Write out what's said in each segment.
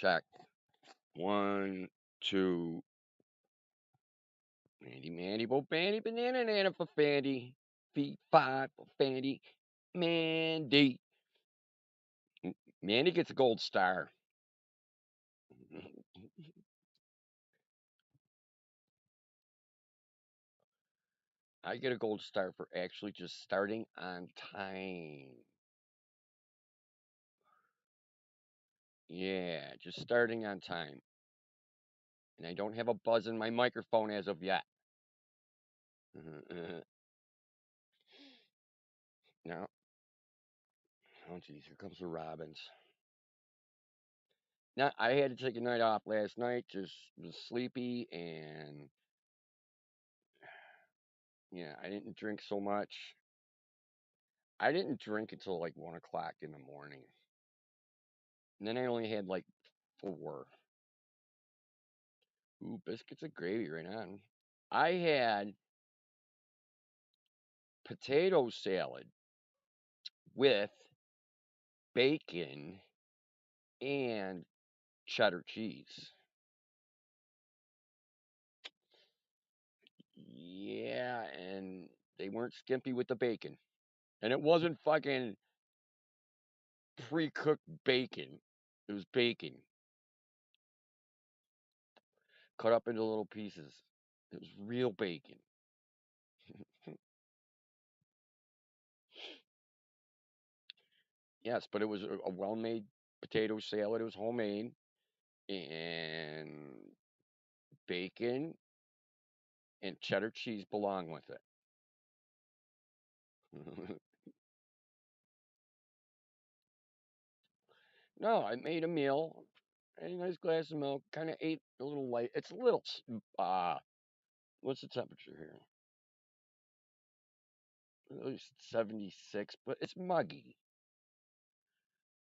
check. 1, 2. Mandy, Mandy, Bo, Bandy, Banana, Nana for Fandy. Feet 5 for Fandy. Mandy. Mandy gets a gold star. I get a gold star for actually just starting on time. Yeah, just starting on time. And I don't have a buzz in my microphone as of yet. No. Oh, geez, here comes the Robins. Now, I had to take a night off last night, just was sleepy, and yeah, I didn't drink so much. I didn't drink until like 1 o'clock in the morning. And then I only had like 4. Ooh, biscuits and gravy right on. I had potato salad with bacon and cheddar cheese. Yeah, and they weren't skimpy with the bacon. And it wasn't fucking pre-cooked bacon. It was bacon cut up into little pieces. It was real bacon. Yes, but it was a well-made potato salad. It was homemade and bacon and cheddar cheese belong with it. No, I made a meal, a nice glass of milk, kind of ate a little light. It's a little, what's the temperature here? At least 76, but it's muggy.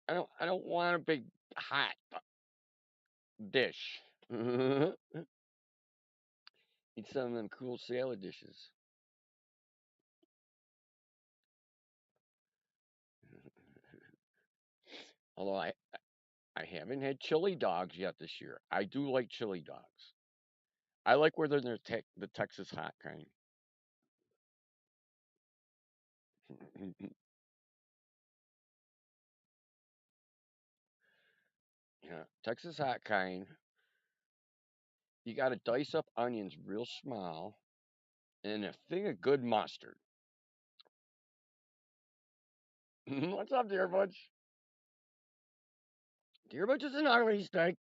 I don't want a big hot dish. Eat some of them cool salad dishes. Although I haven't had chili dogs yet this year. I do like chili dogs. I like where they're the Texas hot kind. Yeah, Texas hot kind. You got to dice up onions real small and a thing of good mustard. What's up, dear Butch? Dear Butch is an ugly steak.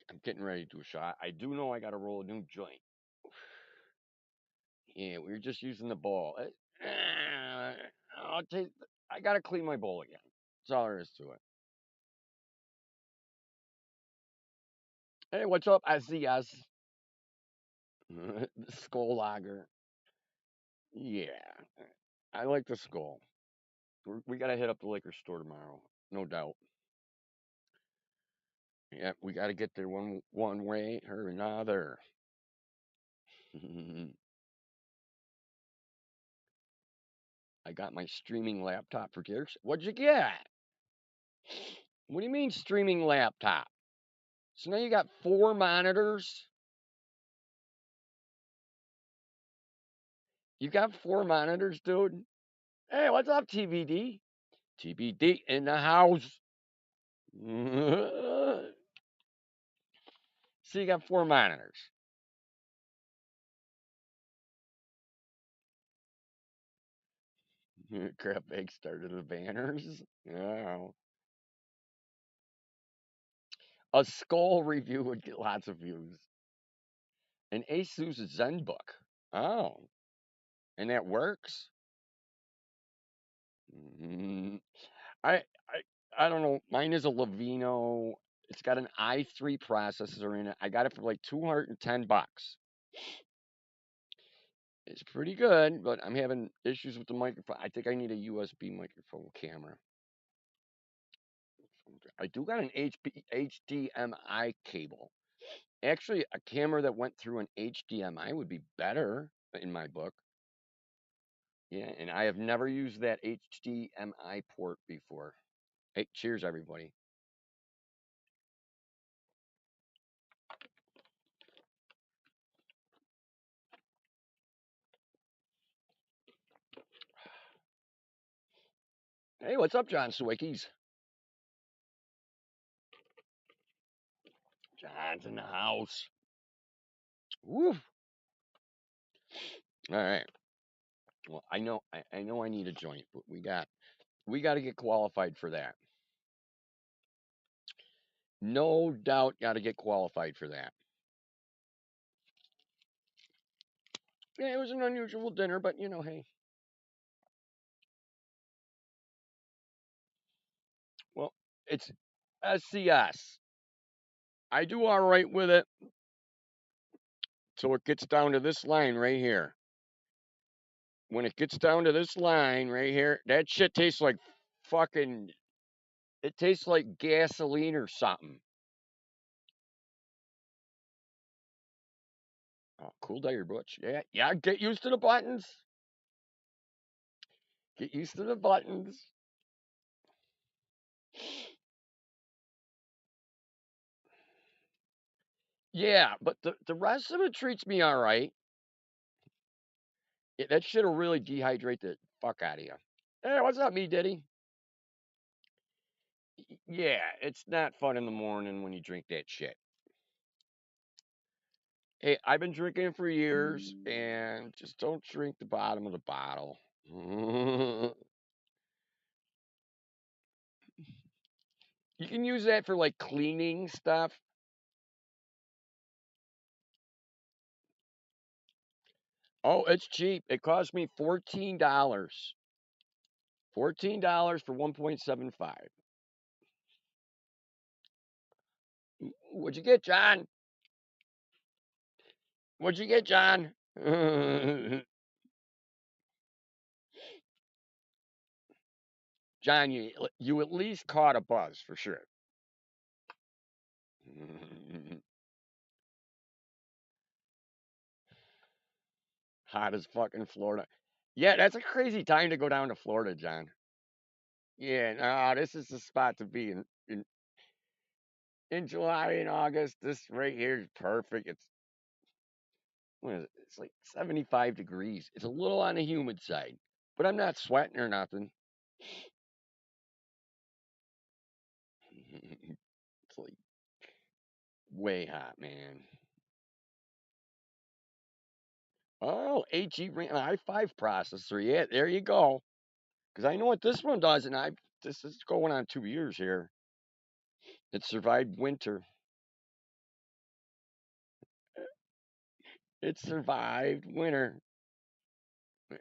I'm getting ready to do a shot. I do know I got to roll a new joint. Yeah, we were just using the bowl. I'll take. I gotta clean my bowl again. That's all there is to it. Hey, what's up? I see us. The Skull Lager. Yeah, I like the Skull. We gotta hit up the liquor store tomorrow, no doubt. Yeah, we gotta get there one way or another. I got my streaming laptop for Gears. What'd you get? What do you mean streaming laptop? So now you got 4 monitors? You got 4 monitors, dude? Hey, what's up, TBD? TBD in the house. So you got 4 monitors. Crap egg started the banners. Oh. A skull review would get lots of views. An Asus ZenBook. Oh. And that works? Mm, I I don't know. Mine is a Levino. It's got an i3 processor in it. I got it for like $210. It's pretty good, but I'm having issues with the microphone. I think I need a USB microphone camera. I do got an HDMI cable. Actually, a camera that went through an HDMI would be better in my book. Yeah, and I have never used that HDMI port before. Hey, cheers, everybody. Hey, what's up, John Sawickies? John's in the house. Woo! All right. Well, I know I need a joint, but we got to get qualified for that. No doubt, got to get qualified for that. Yeah, it was an unusual dinner, but you know, hey. Well, it's SCS. I do all right with it till it gets down to this line right here. When it gets down to this line right here, that shit tastes like fucking. It tastes like gasoline or something. Oh, cool day, your butch. Yeah, yeah. Get used to the buttons. Get used to the buttons. Yeah, but the rest of it treats me all right. That shit'll really dehydrate the fuck out of you. Hey, what's up, me Diddy? Yeah, it's not fun in the morning when you drink that shit. Hey, I've been drinking for years, and just don't drink the bottom of the bottle. You can use that for like cleaning stuff. Oh, it's cheap. It cost me $14. $14 for 1.75. What'd you get, John? What'd you get, John? John, you at least caught a buzz for sure. Hot as fucking Florida. Yeah, that's a crazy time to go down to Florida, John. Yeah, no, this is the spot to be in July and August. This right here is perfect. It's what is it? It's like 75 degrees. It's a little on the humid side, but I'm not sweating or nothing. It's like way hot, man. Oh, HE i5 processor. Yeah, there you go. Because I know what this one does, and this is going on 2 years here. It survived winter. It survived winter.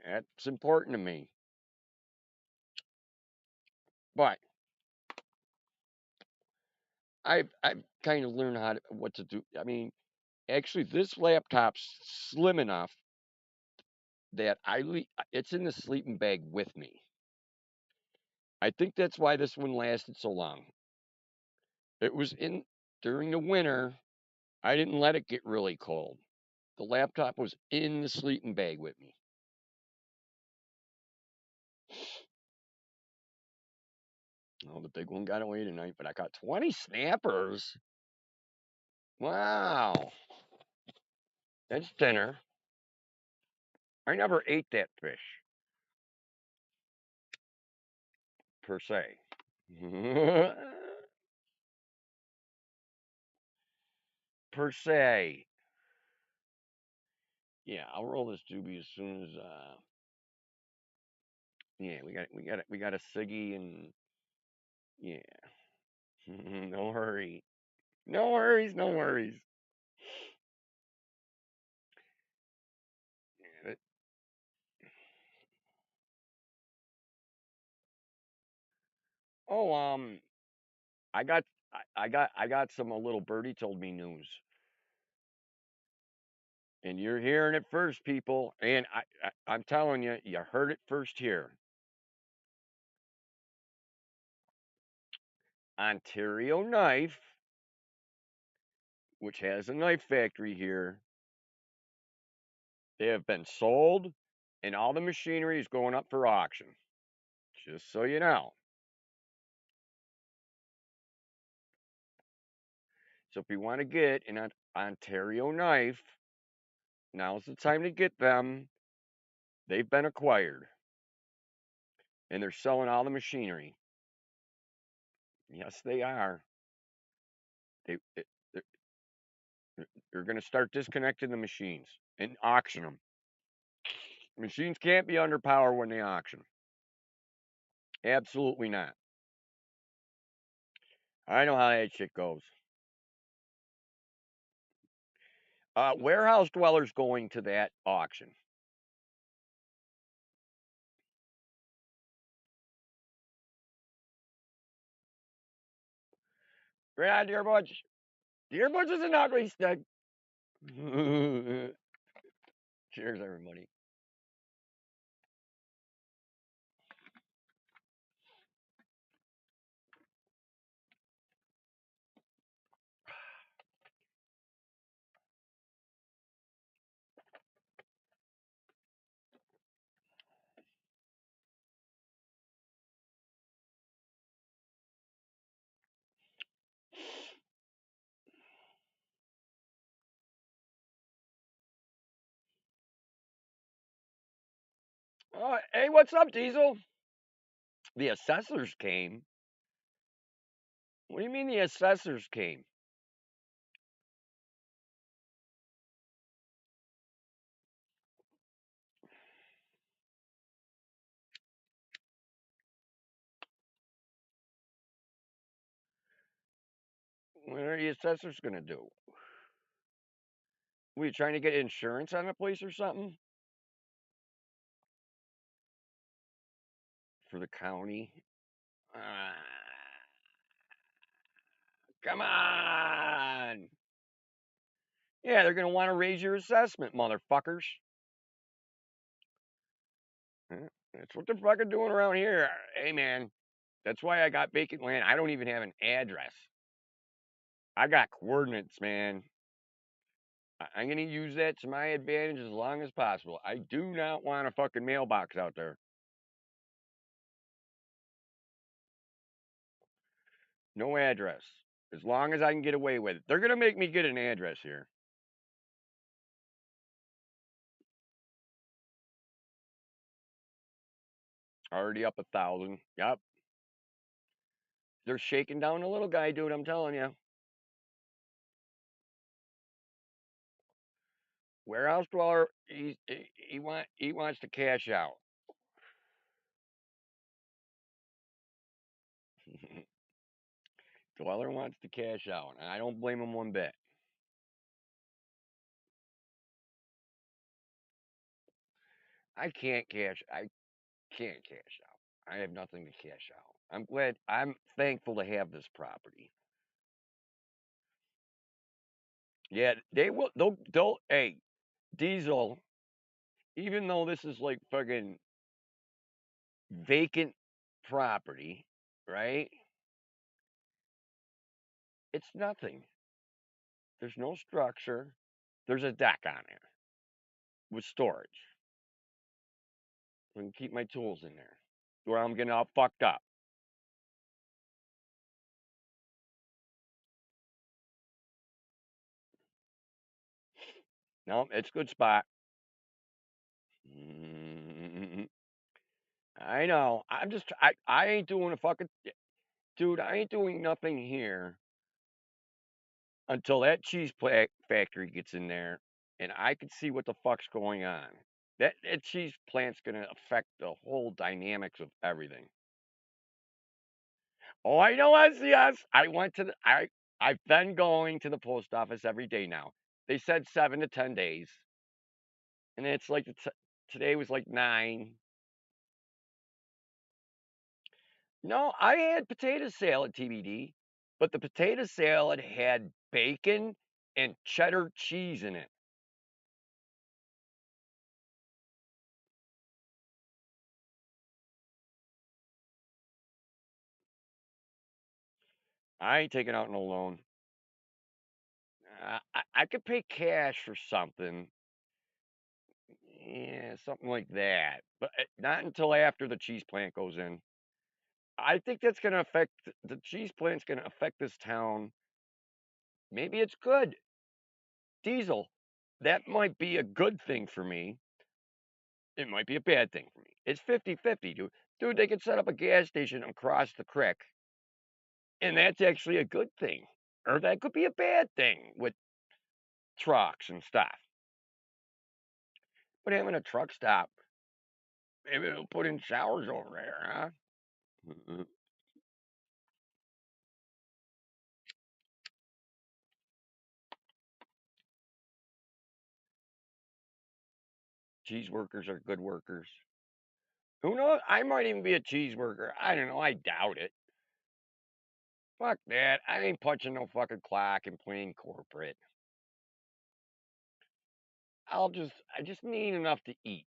That's important to me. But I've kind of learned what to do. I mean, actually, this laptop's slim enough that it's in the sleeping bag with me. I think that's why this one lasted so long. It was in during the winter. I didn't let it get really cold. The laptop was in the sleeping bag with me. Oh, the big one got away tonight, but I got 20 snappers. Wow, that's dinner. I never ate that fish per se. Per se. Yeah, I'll roll this doobie as soon as yeah, we got a ciggy and yeah. No hurry. No worries, no worries. Yeah, oh, I got I got some a little birdie told me news. And you're hearing it first, people. And I'm telling you, you heard it first here. Ontario Knife, which has a knife factory here, they have been sold and all the machinery is going up for auction. Just so you know. So if you want to get an Ontario knife, now's the time to get them. They've been acquired, and they're selling all the machinery. Yes, they are. They they're, they're going to start disconnecting the machines and auction them. Machines can't be under power when they auction. Absolutely not. I know how that shit goes. Warehouse dwellers going to that auction. Yeah, dear Butch. Dear Butch is an ugly stick. Cheers, everybody. Hey, what's up, Diesel? The assessors came. What do you mean the assessors came? What are the assessors going to do? Were you trying to get insurance on the place or something? For the county? Ah, come on! Yeah, they're going to want to raise your assessment, motherfuckers. That's what they're fucking doing around here. Hey, man, that's why I got vacant land. I don't even have an address. I got coordinates, man. I'm going to use that to my advantage as long as possible. I do not want a fucking mailbox out there. No address. As long as I can get away with it. They're going to make me get an address here. Already up 1,000. Yep. They're shaking down the little guy, dude. I'm telling you. Warehouse dweller, he wants to cash out. Dweller wants to cash out, and I don't blame him one bit. I can't cash out. I have nothing to cash out. I'm thankful to have this property. Yeah, hey, Diesel, even though this is like fucking vacant property, right? It's nothing. There's no structure. There's a deck on it with storage. I can keep my tools in there where I'm getting all fucked up. No, it's a good spot. Mm, I know. I ain't doing a fucking dude. I ain't doing nothing here until that factory gets in there, and I can see what the fuck's going on. That cheese plant's gonna affect the whole dynamics of everything. Oh, I know SCS. I've been going to the post office every day now. They said 7 to 10 days, and it's like today was like 9. No, I had potato salad TBD, but the potato salad had bacon and cheddar cheese in it. I ain't taking out no loan. I could pay cash for something. Yeah, something like that. But not until after the cheese plant goes in. I think that's going to affect the cheese plant's going to affect this town. Maybe it's good. Diesel. That might be a good thing for me. It might be a bad thing for me. It's 50-50, dude. Dude, they could set up a gas station across the creek, and that's actually a good thing. Or that could be a bad thing with trucks and stuff. But having a truck stop, maybe they'll put in showers over there, huh? Cheese workers are good workers. Who knows? I might even be a cheese worker. I don't know. I doubt it. Fuck that. I ain't punching no fucking clock and playing corporate. I just need enough to eat.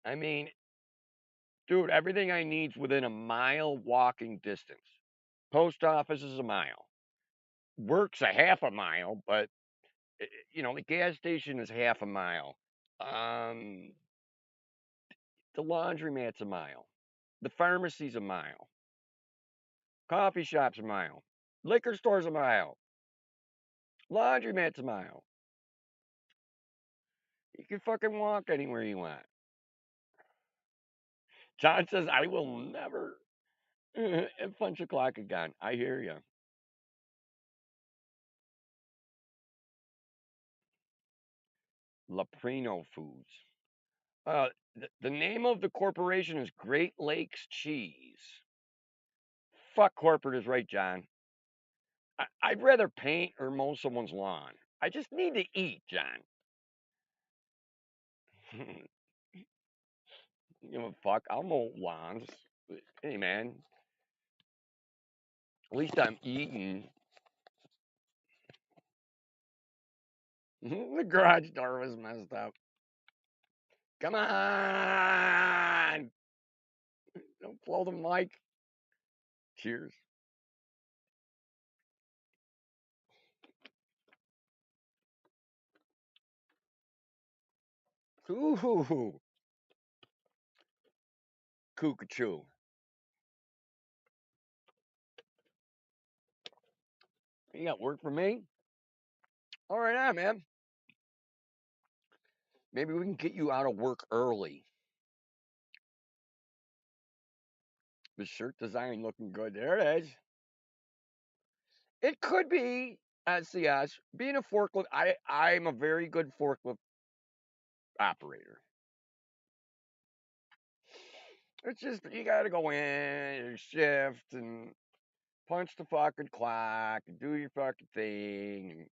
I mean, dude, everything I need's within a mile walking distance. Post office is a mile. Work's a half a mile, but the gas station is half a mile. Um, the laundromat's a mile. The pharmacy's a mile. Coffee shop's a mile. Liquor store's a mile. Laundromat's a mile. You can fucking walk anywhere you want. John says, I will never punch a clock again. I hear you. Laprino Foods. The name of the corporation is Great Lakes Cheese. Fuck corporate is right, John. I'd rather paint or mow someone's lawn. I just need to eat, John. Give a fuck. I'll mow lawns. Hey, man. At least I'm eating. The garage door was messed up. Come on! Don't blow the mic. Cheers. Ooh, cuckoo. You got work for me? All right, on, man. Maybe we can get you out of work early. The shirt design looking good. There it is. It could be SCS. Being a forklift, I'm a very good forklift operator. It's just you got to go in and shift and punch the fucking clock and do your fucking thing. And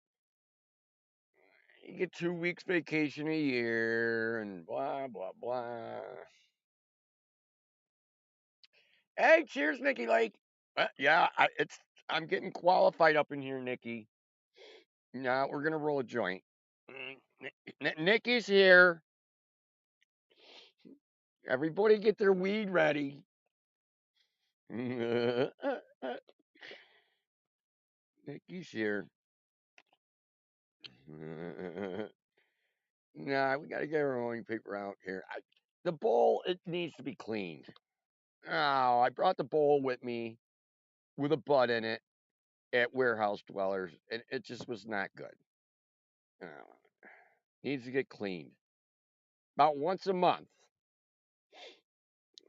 you get 2 weeks vacation a year and blah blah blah. Hey, cheers, Nikki Lake. Yeah, I'm getting qualified up in here, Nikki. Now we're gonna roll a joint. Nikki's here. Everybody get their weed ready. Nikki's here. Nah, we gotta get our rolling paper out here. The bowl, it needs to be cleaned. Oh, I brought the bowl with me with a butt in it at Warehouse Dwellers, and it just was not good. Oh, needs to get cleaned about once a month.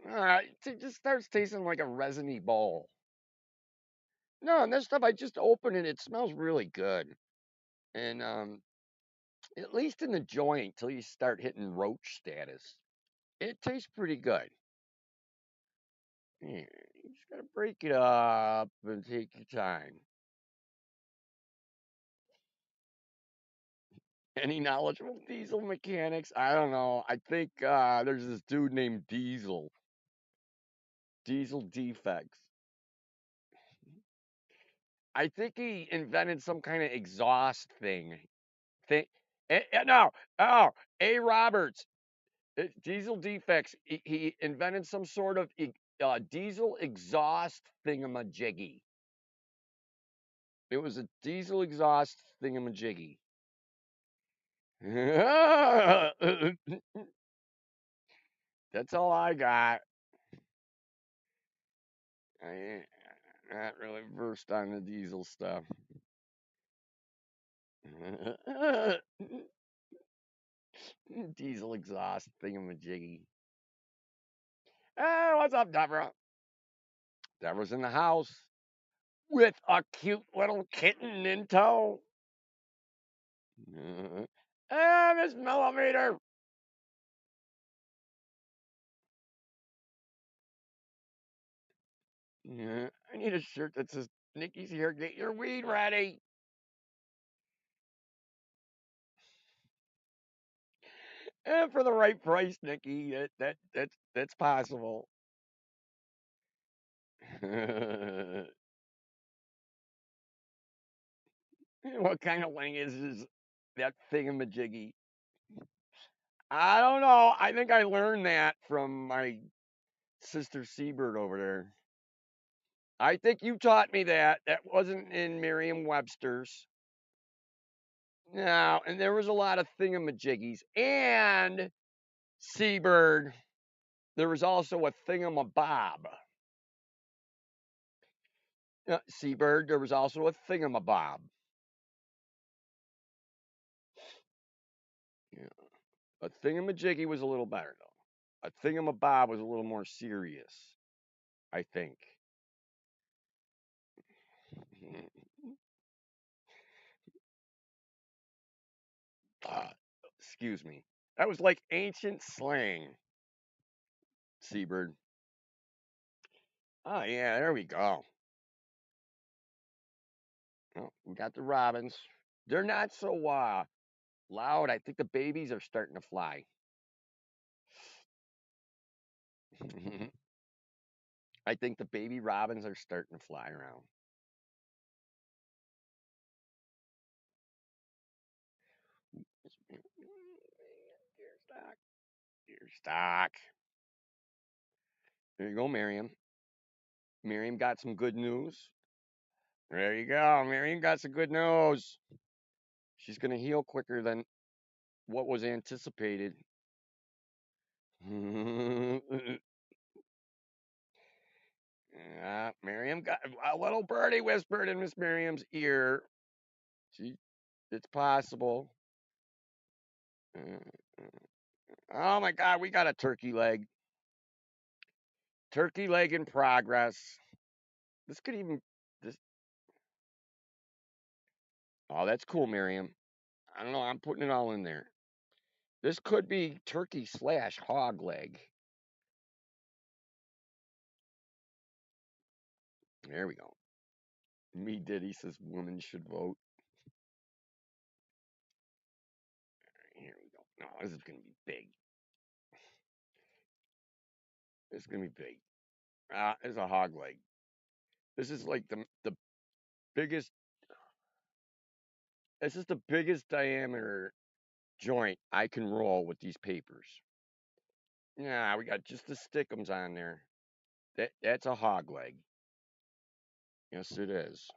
It just starts tasting like a resiny bowl. No, and this stuff I just opened it. It smells really good, and at least in the joint till you start hitting roach status, it tastes pretty good. Yeah, you just gotta break it up and take your time. Any knowledgeable diesel mechanics? I don't know. I think there's this dude named Diesel. Diesel Defects. I think he invented some kind of exhaust thing. No, oh, A. Roberts. Diesel Defects. He invented some sort of diesel exhaust thingamajiggy. It was a diesel exhaust thingamajiggy. That's all I got. I ain't not really versed on the diesel stuff. Diesel exhaust thingamajiggy. Hey, what's up, Deborah? Deborah's in the house with a cute little kitten in tow. Hey, Miss Millimeter. I need a shirt that says Nikki's here. Get your weed ready. And for the right price, Nikki, that's possible. What kind of thing is that thingamajiggy? I don't know. I think I learned that from my sister Seabird over there. I think you taught me that. That wasn't in Merriam-Webster's. No, and there was a lot of thingamajiggies. And Seabird, there was also a thingamabob. Seabird, there was also a thingamabob. Yeah. A thingamajiggy was a little better, though. A thingamabob was a little more serious, I think. Excuse me. That was like ancient slang, Seabird. Oh, yeah, there we go. Oh, we got the robins. They're not so loud. I think the babies are starting to fly. I think the baby robins are starting to fly around. Deer stock. Deer stock. There you go, Miriam. Miriam got some good news. There you go. Miriam got some good news. She's going to heal quicker than what was anticipated. Miriam got a little birdie whispered in Miss Miriam's ear. It's possible. Oh my God, we got a turkey leg. Turkey leg in progress. This could even this. Oh, that's cool, Miriam. I don't know. I'm putting it all in there. This could be turkey slash hog leg. There we go. Me Diddy says women should vote. Here we go. No, this is gonna be big. This is gonna be big. It's a hog leg. This is like the biggest. This is the biggest diameter joint I can roll with these papers. Yeah, we got just the stickums on there. That's a hog leg. Yes, it is.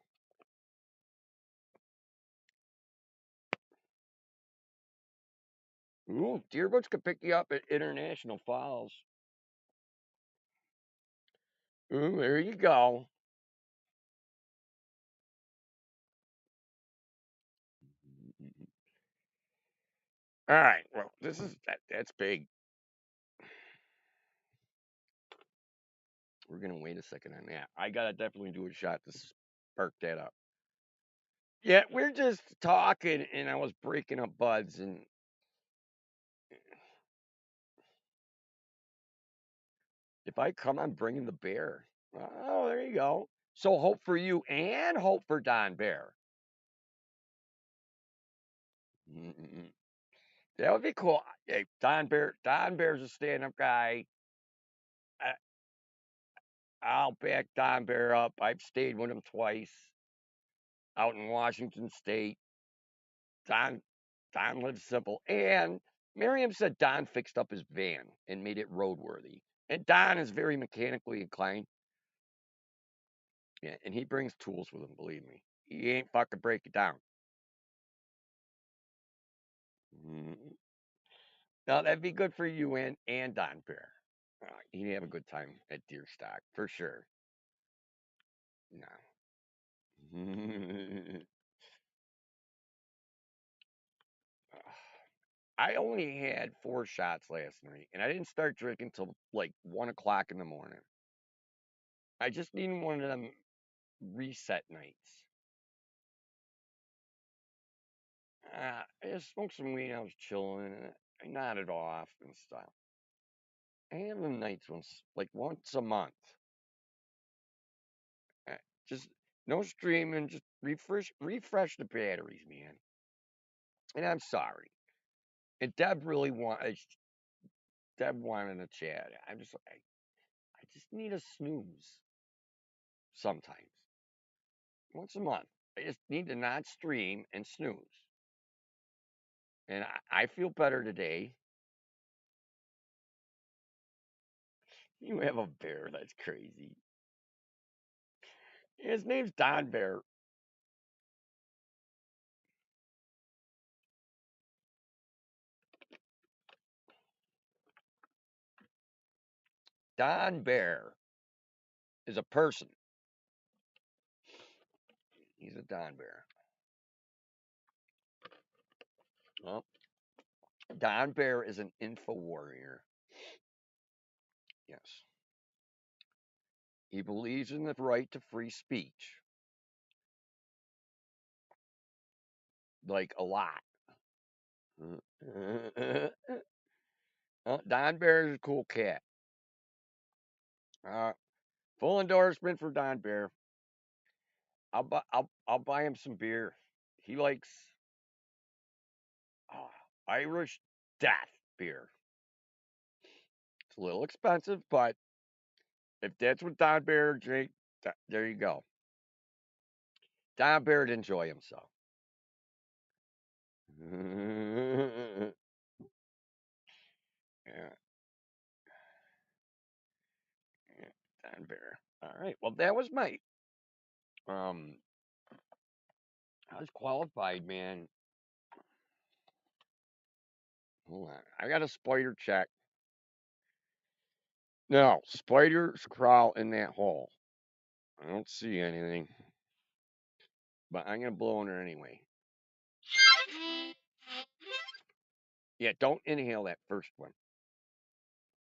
Ooh, Deerbooks could pick you up at International Falls. Ooh, there you go. All right. Well, that's big. We're gonna wait a second on that. I gotta definitely do a shot to spark that up. Yeah, we're just talking, and I was breaking up buds, and if I come, I'm bringing the bear. Oh, there you go. So hope for you and hope for Don Bear. Mm-mm. That would be cool. Hey, Don Bear. Don Bear's a stand-up guy. I, I'll back Don Bear up. I've stayed with him twice out in Washington State. Don Don lives simple. And Miriam said Don fixed up his van and made it roadworthy. And Don is very mechanically inclined. Yeah, and he brings tools with him, believe me. you ain't fucking break it down. Mhm. No, that'd be good for you and Don Bear. You'd have a good time at Deerstock for sure. No. I only had 4 shots last night, and I didn't start drinking till like 1 o'clock in the morning. I just need one of them reset nights. I just smoked some weed. I was chilling, and I nodded off and stuff. I have them nights once a month. Uh, Just no streaming, just refresh the batteries, man. And I'm sorry. And Deb wanted to chat. I just need a snooze sometimes. Once a month. I just need to not stream and snooze. And I feel better today. You have a bear. That's crazy. His name's Don Bear. Don Bear is a person. He's a Don Bear. Well, Don Bear is an info warrior. Yes. He believes in the right to free speech. Like a lot. Don Bear is a cool cat. Uh, Full endorsement for Don Bear. I'll buy him some beer. He likes uh, Irish Death beer. It's a little expensive, but if that's what Don Bear drink, there you go. Don Bear would enjoy himself. Yeah, yeah, Don Bear. All right. Well, that was my um. I was qualified, man. Hold on. I got a spider check. No, spiders crawl in that hole. I don't see anything, but I'm gonna blow on her anyway. Yeah, don't inhale that first one.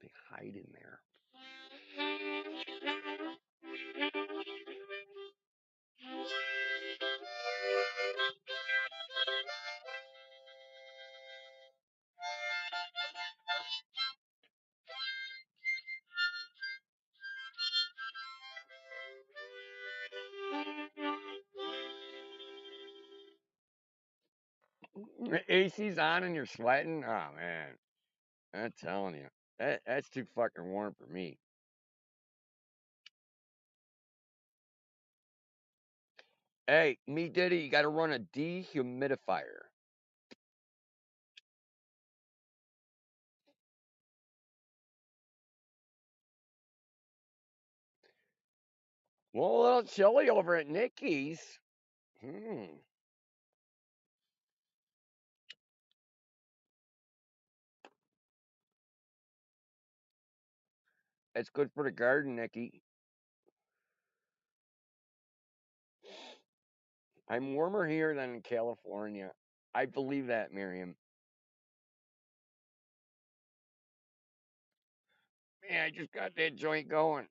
They hide in there. The AC's on and you're sweating. Oh man, I'm telling you, that's too fucking warm for me. Hey, me Diddy, you got to run a dehumidifier. Well, a little chilly over at Nikki's. Hmm. It's good for the garden, Nikki. I'm warmer here than in California. I believe that, Miriam. Man, I just got that joint going.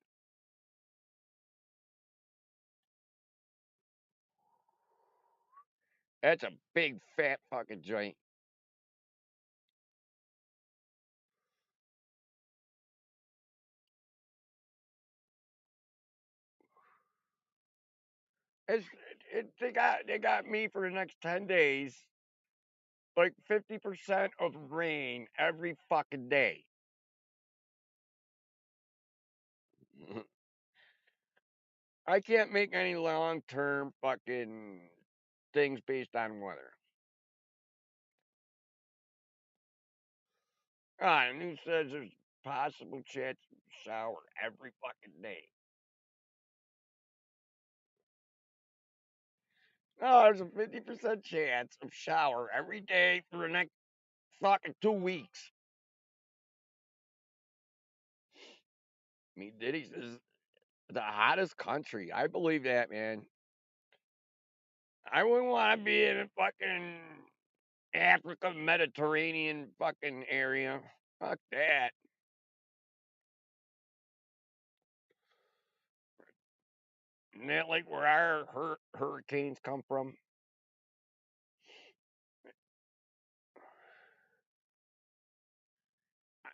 That's a big fat fucking joint. It's they got me for the next 10 days, like 50% of rain every fucking day. I can't make any long term fucking things based on weather. And who says there's possible chance of shower every fucking day? Oh, there's a 50% chance of shower every day for the next fucking 2 weeks. I mean, Diddy's is the hottest country. I believe that, man. I wouldn't want to be in a fucking Africa, Mediterranean fucking area. Fuck that. Isn't that like where our hurricanes come from?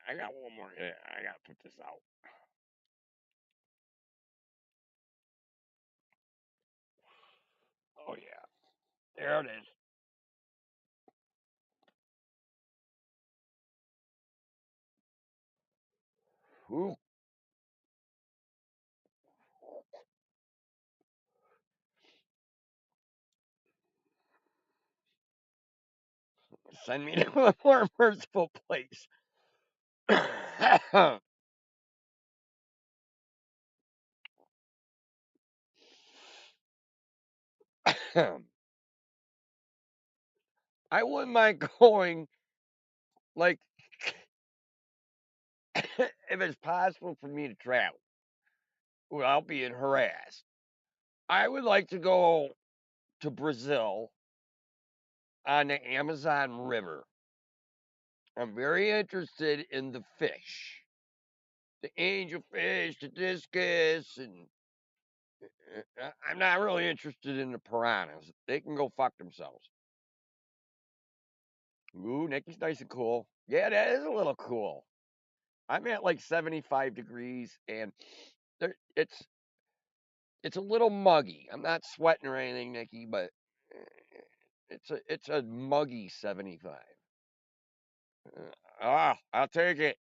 I got one more. Yeah, I gotta put this out. Oh yeah, there it is. Ooh, send me to a more merciful place. I wouldn't mind going, like, if it's possible for me to travel without being harassed. I would like to go to Brazil on the Amazon River. I'm very interested in the fish, the angelfish, the discus, and I'm not really interested in the piranhas. They can go fuck themselves. Ooh, Nikki's nice and cool. Yeah, that is a little cool. I'm at like 75 degrees, and it's a little muggy. I'm not sweating or anything, Nikki, but it's a muggy 75. I'll take it.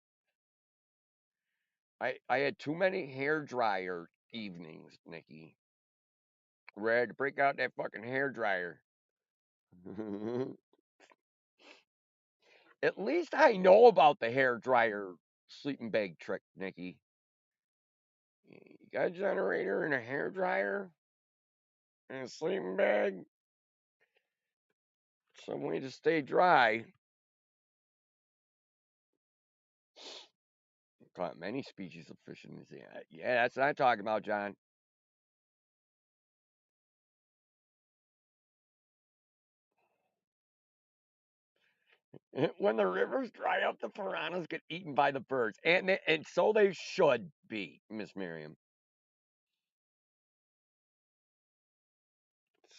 I had too many hair dryer evenings, Nikki. Where I had to break out that fucking hair dryer. At least I know about the hair dryer sleeping bag trick, Nikki. You got a generator and a hair dryer and a sleeping bag. Some way to stay dry. Caught many species of fish in the sea. Yeah, that's what I'm talking about, John. When the rivers dry up, the piranhas get eaten by the birds, and so they should be, Miss Miriam.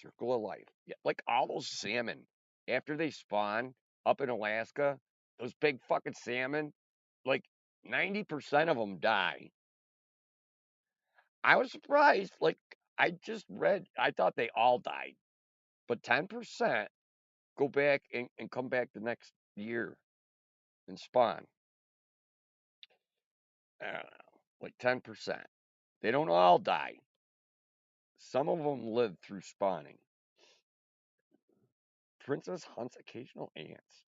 Circle of life. Yeah, like all those salmon after they spawn up in Alaska, those big fucking salmon, like 90% of them die. I was surprised. Like I just read, I thought they all died, but 10% go back and come back the next year and spawn. I don't know, like 10%. They don't all die. Some of them live through spawning. Princess hunts occasional ants.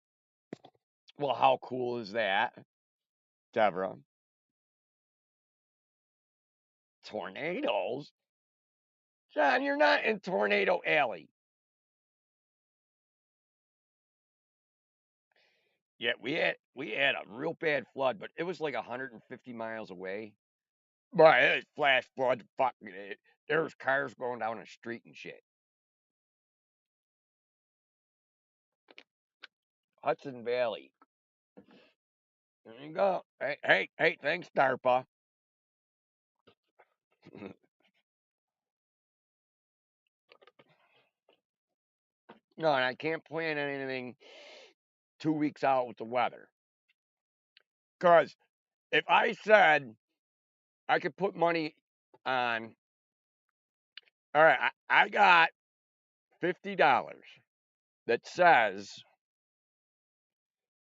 Well, how cool is that, Deborah? Tornadoes? John, you're not in Tornado Alley. Yeah, we had a real bad flood, but it was like 150 miles away. But it was flash flood. Fucking it. There was cars going down the street and shit. Hudson Valley. There you go. Hey, thanks, DARPA. No, and I can't plan anything 2 weeks out with the weather. Because if I said I could put money on, all right, I got $50 that says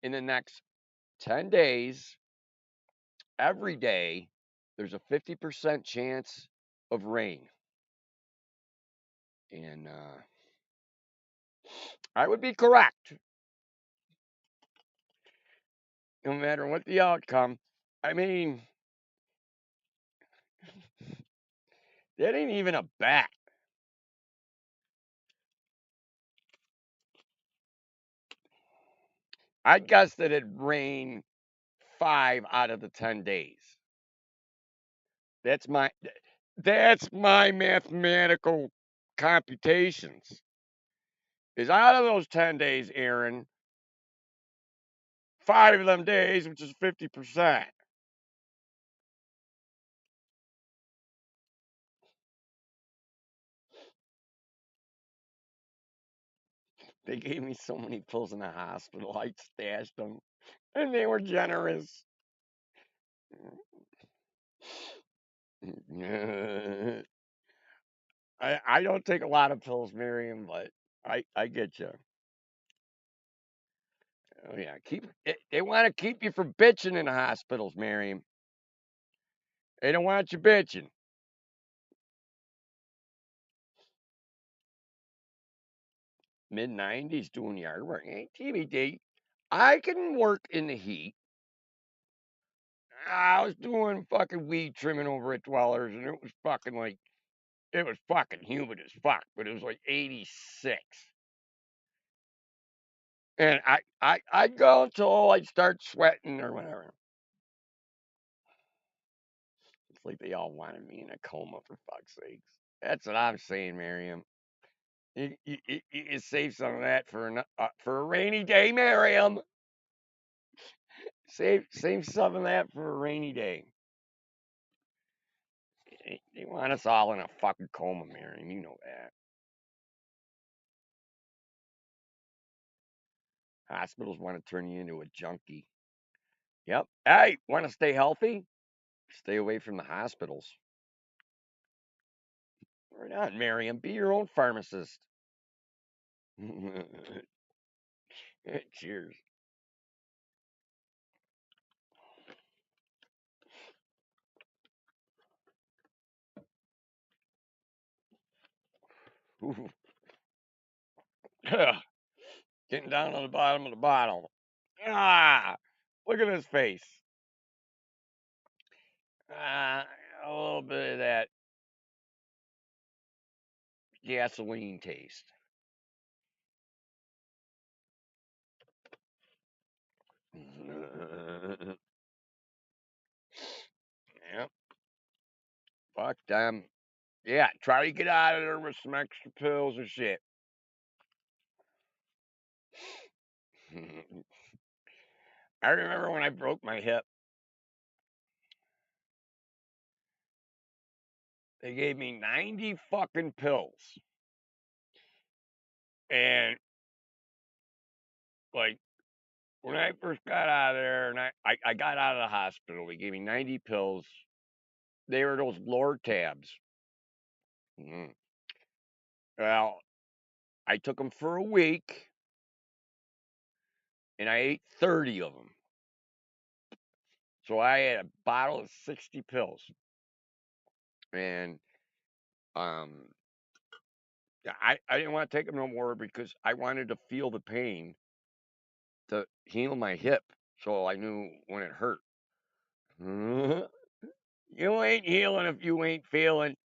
in the next 10 days, every day, there's a 50% chance of rain. And I would be correct no matter what the outcome. I mean, that ain't even a bet. I'd guess that it'd rain 5 out of the 10 days. That's my that's my mathematical computations. Is out of those 10 days, Aaron, 5 of them days, which is 50%. They gave me so many pills in the hospital, I stashed them, and they were generous. I don't take a lot of pills, Miriam, but I get you. Oh yeah, they want to keep you from bitching in the hospitals, Miriam. They don't want you bitching. Mid 90s doing yard work ain't TBD. I can work in the heat. I was doing fucking weed trimming over at Dwellers, and it was fucking like it was fucking humid as fuck, but it was like 86. And I'd go until I'd start sweating or whatever. It's like they all wanted me in a coma for fuck's sakes. That's what I'm saying, Miriam. You save some of that for a rainy day, Miriam. Save some of that for a rainy day. They want us all in a fucking coma, Miriam. You know that. Hospitals want to turn you into a junkie. Yep. Hey, want to stay healthy? Stay away from the hospitals. Right on, Miriam. Be your own pharmacist. Cheers. Getting down on the bottom of the bottle. Ah, look at his face. Ah, a little bit of that gasoline taste. Yep. Fuck them. Yeah, try to get out of there with some extra pills or shit. I remember when I broke my hip, they gave me 90 fucking pills. And, like, when I first got out of there and I got out of the hospital, they gave me 90 pills. They were those Lortabs. Mm. Well, I took them for a week and I ate 30 of them. So I had a bottle of 60 pills. And um, I didn't want to take them no more because I wanted to feel the pain to heal my hip so I knew when it hurt. You ain't healing if you ain't feeling.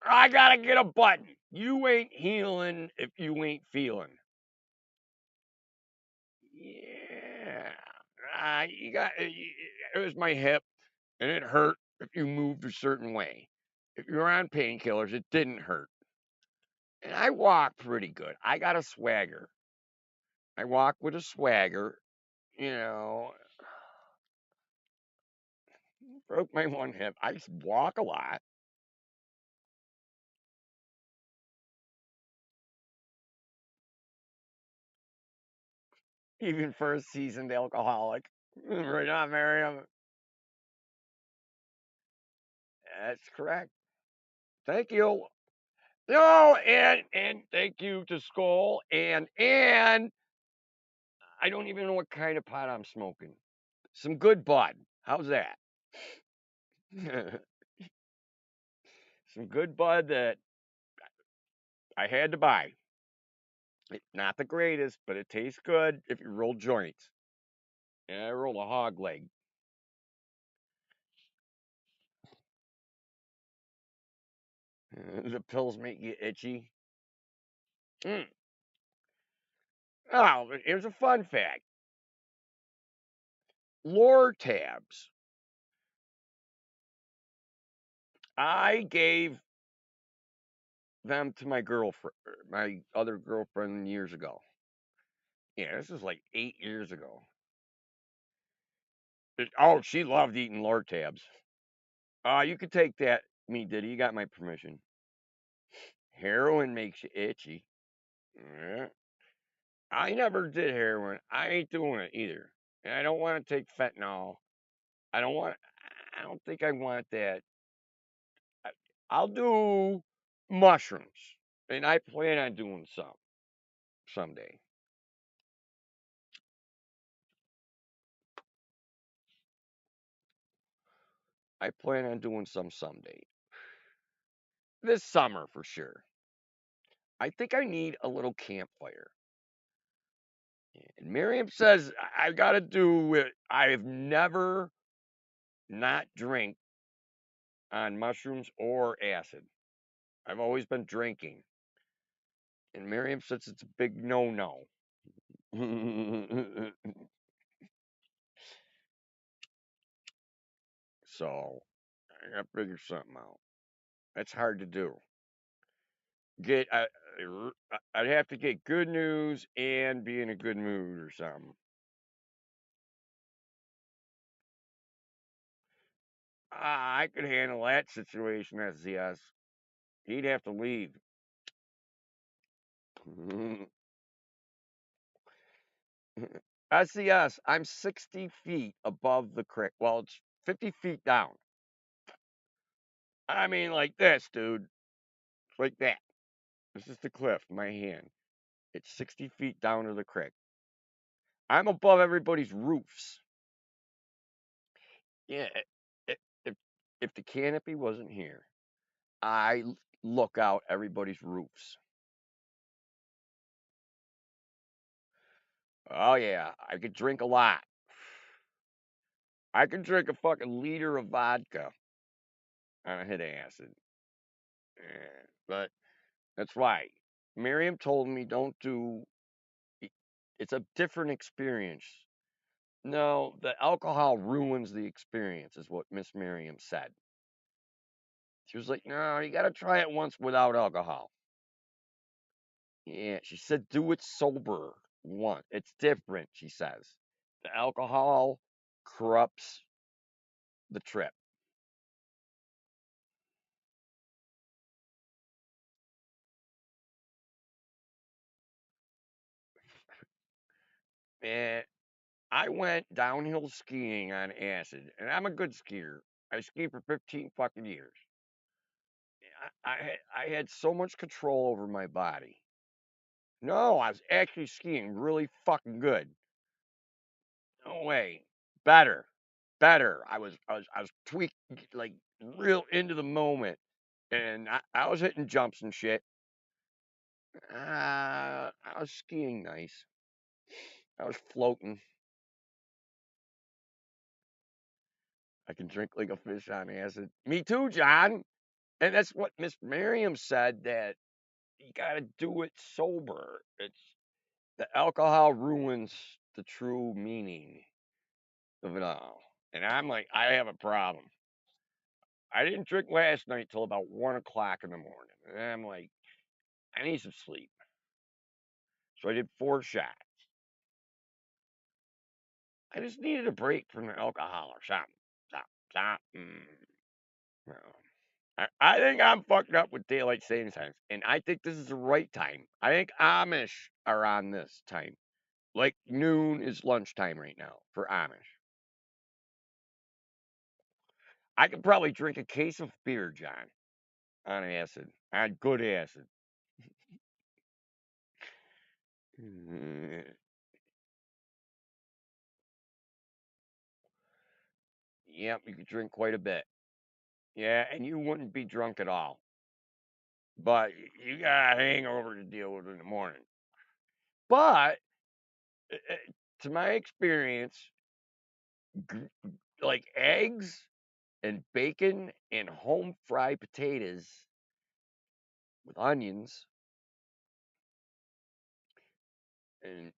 I gotta get a button. You ain't healing if you ain't feeling. Yeah. You got it was my hip, and it hurt if you moved a certain way. If you were on painkillers, it didn't hurt. And I walk pretty good. I got a swagger. I walk with a swagger. You know, broke my one hip. I walk a lot. Even for a seasoned alcoholic. Right on, Miriam. That's correct. Thank you. No, and thank you to Skull and I don't even know what kind of pot I'm smoking. Some good bud. How's that? Some good bud that I had to buy. Not the greatest, but it tastes good if you roll joints. And I roll a hog leg. The pills make you itchy. Mm. Oh, here's a fun fact. Lortabs. I gave them to my girlfriend, my other girlfriend years ago. Yeah, this is like 8 years ago. Oh, she loved eating Lortabs. You could take that, me Diddy. You got my permission. Heroin makes you itchy. Yeah. I never did heroin. I ain't doing it either. And I don't want to take fentanyl. I don't want. I don't think I want that. I- I'll do mushrooms, and I plan on doing some someday. I plan on doing some someday. This summer for sure. I think I need a little campfire. And Miriam says I got to do it. I've never not drank on mushrooms or acid. I've always been drinking. And Miriam says it's a big no no. So I got to figure something out. That's hard to do. Get I'd have to get good news and be in a good mood or something. I could handle that situation as yes. He'd have to leave. SES, I'm 60 feet above the creek. Well, it's 50 feet down. I mean, like this, dude. It's like that. This is the cliff, my hand. It's 60 feet down to the creek. I'm above everybody's roofs. Yeah, if if the canopy wasn't here, I look out everybody's roofs. Oh yeah, I could drink a lot. I could drink a fucking liter of vodka on a hit of acid. But that's right. Miriam told me don't do. It's a different experience. No, the alcohol ruins the experience, is what Miss Miriam said. She was like, no, you got to try it once without alcohol. Yeah, she said do it sober once. It's different, she says. The alcohol corrupts the trip. And I went downhill skiing on acid, and I'm a good skier. I skied for 15 fucking years. I had so much control over my body. No, I was actually skiing really fucking good. No way. Better. Better. I was tweaked like real into the moment. And I was hitting jumps and shit. I was skiing nice. I was floating. I can drink like a fish on acid. Me too, John. And that's what Miss Miriam said that you got to do it sober. It's the alcohol ruins the true meaning of it all. And I'm like, I have a problem. I didn't drink last night till about 1 o'clock in the morning. And I'm like, I need some sleep. So I did 4 shots. I just needed a break from the alcohol or something. Something. No. I think I'm fucked up with daylight saving times, and I think this is the right time. I think Amish are on this time. Like noon is lunchtime right now for Amish. I could probably drink a case of beer, John, on acid, on good acid. Yep, you could drink quite a bit. Yeah, and you wouldn't be drunk at all. But you got a hangover to deal with in the morning. But to my experience, like eggs and bacon and home fried potatoes with onions and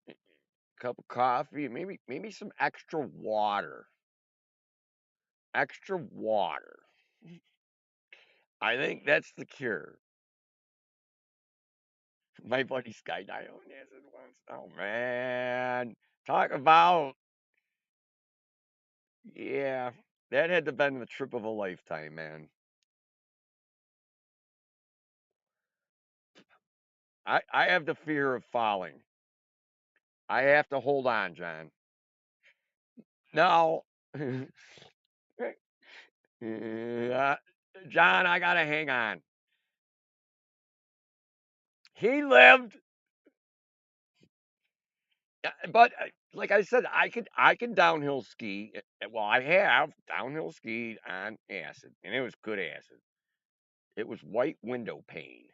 Cup of coffee, maybe some extra water. Extra water. I think that's the cure. My buddy skydived on acid once. Oh man, talk about yeah. That had to been the trip of a lifetime, man. I have the fear of falling. I have to hold on, John. No, John, I gotta hang on. He lived, but like I said, I can downhill ski. Well, I have downhill skied on acid, and it was good acid. It was white window pane.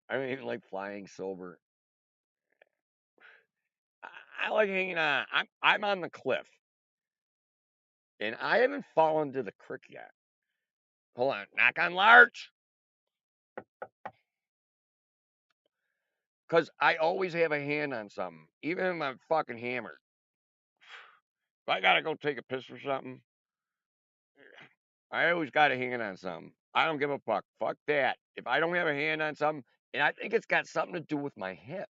I don't even like flying sober. I like hanging on. I'm on the cliff, and I haven't fallen to the creek yet. Hold on, knock on large, cause I always have a hand on something, even if I'm fucking hammered. If I gotta go take a piss or something, I always got a hand on something. I don't give a fuck. Fuck that. If I don't have a hand on something, and I think it's got something to do with my hip.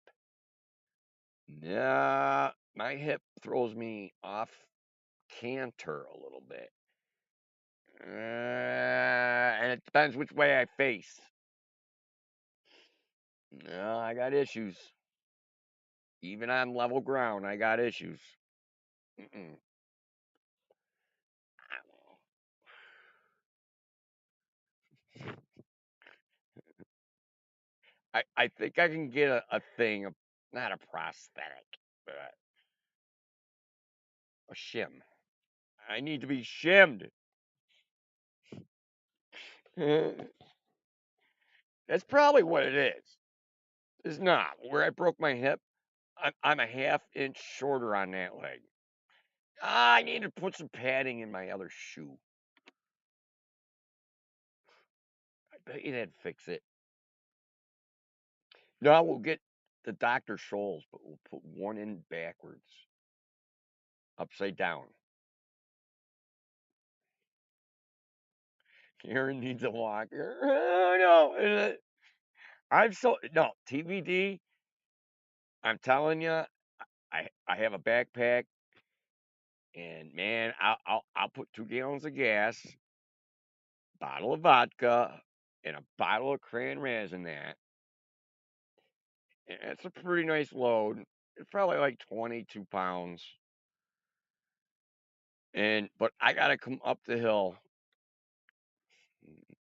Yeah, my hip throws me off canter a little bit. And it depends which way I face. No, I got issues. Even on level ground, I got issues. Mm-mm. I think I can get a thing, not a prosthetic, but a shim. I need to be shimmed. That's probably what it is. It's not. Where I broke my hip, I'm a half inch shorter on that leg. I need to put some padding in my other shoe. I bet you that'd fix it. No, we'll get the Dr. Scholl's, but we'll put one in backwards, upside down. Karen needs a walker. Oh, no. I'm so, no, TBD. I'm telling you, I have a backpack, and man, I'll put 2 gallons of gas, bottle of vodka, and a bottle of cran raz in that. And it's a pretty nice load. It's probably like 22 pounds. But I gotta come up the hill.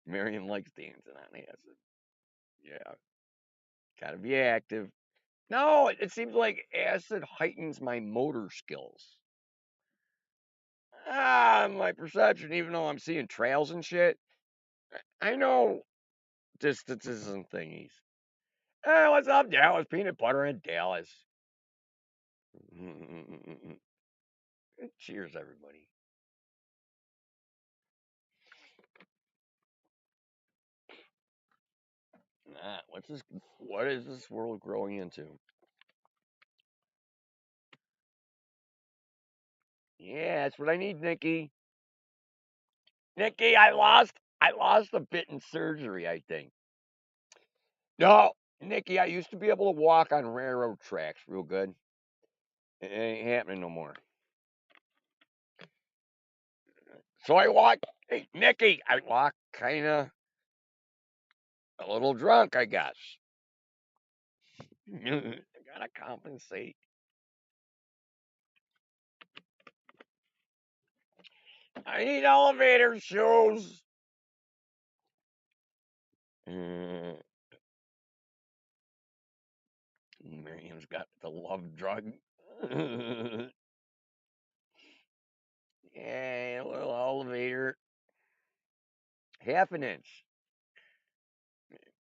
Miriam likes dancing on acid. Yeah, gotta be active. No, it seems like acid heightens my motor skills. My perception, even though I'm seeing trails and shit, I know distances and thingies. Hey, what's up, Dallas? Peanut butter in Dallas. Cheers, everybody. What's this? What is this world growing into? Yeah, that's what I need, Nikki. Nikki, I lost a bit in surgery, I think. No, Nikki, I used to be able to walk on railroad tracks real good. It ain't happening no more. So I walk, hey, Nikki, I walk kind of a little drunk, I guess. I gotta compensate. I need elevator shoes. Uh, Miriam's got the love drug. Yeah, a little elevator. Half an inch.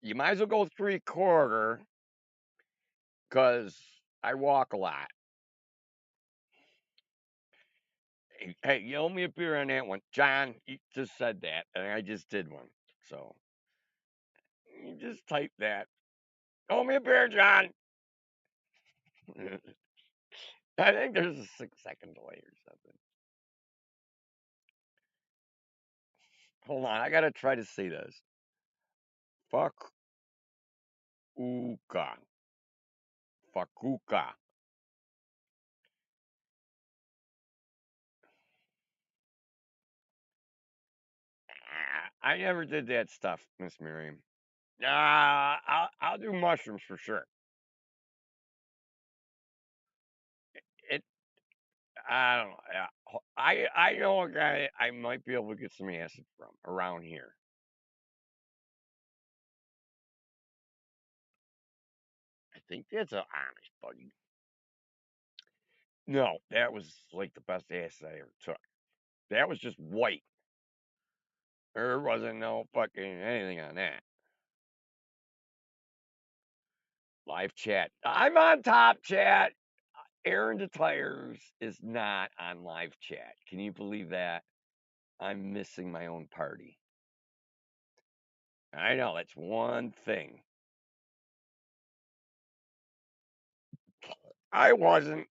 You might as well go 3/4 because I walk a lot. Hey, you owe me a beer on that one. John, you just said that, and I just did one. So you just type that. Oh, me a beer, John. I think there's a 6-second delay or something. Hold on, I gotta try to say this. Fuck Uka. Fakuka. I never did that stuff, Miss Miriam. I'll do mushrooms for sure. It I don't know. I know a guy I might be able to get some acid from around here. I think that's an honest buddy. No, that was like the best acid I ever took. That was just white. There wasn't no fucking anything on that. Live chat. I'm on top chat. Aaron the Tires is not on live chat. Can you believe that? I'm missing my own party. I know that's one thing. I wasn't.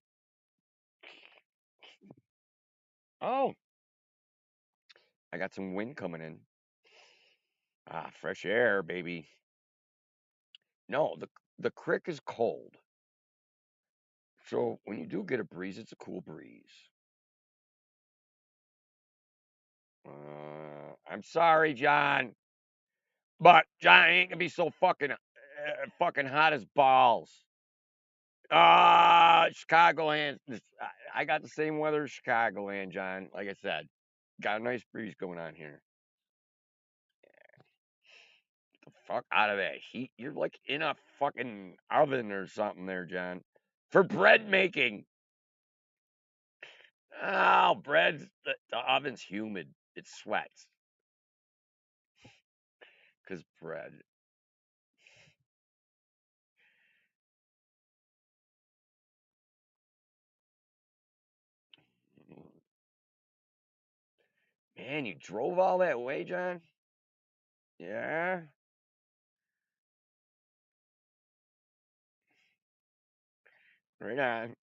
Oh, I got some wind coming in. Ah, fresh air, baby. No, the crick is cold. So when you do get a breeze, it's a cool breeze. I'm sorry, John, but John ain't gonna be so fucking hot as balls. Chicagoland. I got the same weather as Chicagoland, John. Like I said, got a nice breeze going on here. The fuck out of that heat. You're like in a fucking oven or something there, John. For bread making. Oh, the oven's humid. It sweats. Because bread. Man, you drove all that way, John? Yeah. Right on.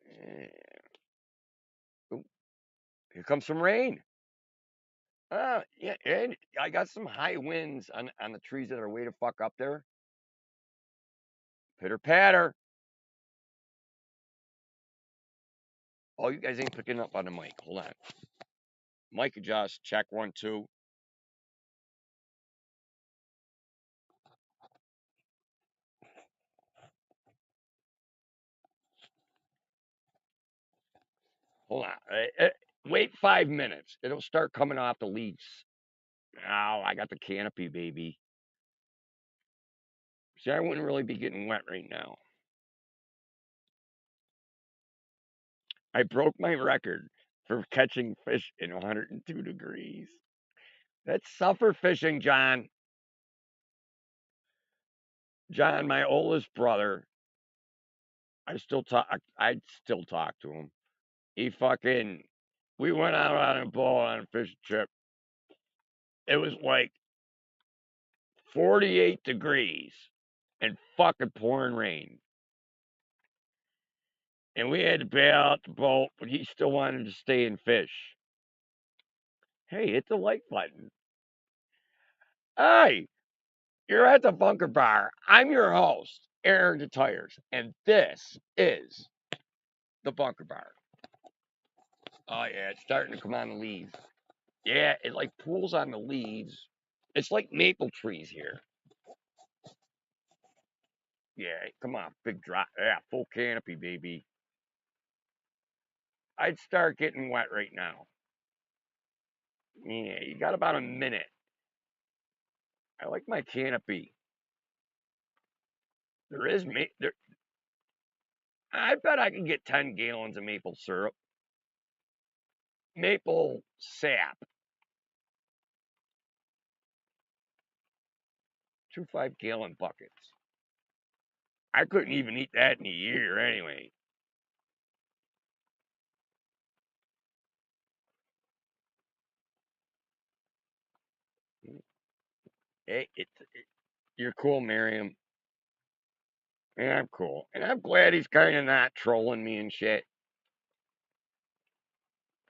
Yeah. Ooh, here comes some rain. Yeah, and I got some high winds on the trees that are way to fuck up there. Pitter patter. Oh, you guys ain't picking up on the mic. Hold on. Mic adjust. Check 1 2. Hold on. Wait 5 minutes. It'll start coming off the leaves. Oh, I got the canopy, baby. See, I wouldn't really be getting wet right now. I broke my record for catching fish in 102 degrees. That's suffer fishing, John. John, my oldest brother, I'd still talk to him. He fucking, we went out on a boat on a fishing trip. It was like 48 degrees and fucking pouring rain. And we had to bail out the boat, but he still wanted to stay and fish. Hey, hit the like button. Hey, you're at the Bunker Bar. I'm your host, Aaron the Tires, and this is the Bunker Bar. Oh yeah, it's starting to come on the leaves. Yeah, it like pools on the leaves. It's like maple trees here. Yeah, come on, big drop. Yeah, full canopy, baby. I'd start getting wet right now. Yeah, you got about a minute. I like my canopy. There is there. I bet I can get 10 gallons of maple syrup, maple sap, 2 5-gallon buckets. I couldn't even eat that in a year anyway. Hey, you're cool, Miriam. Yeah, I'm cool. And I'm glad he's kind of not trolling me and shit.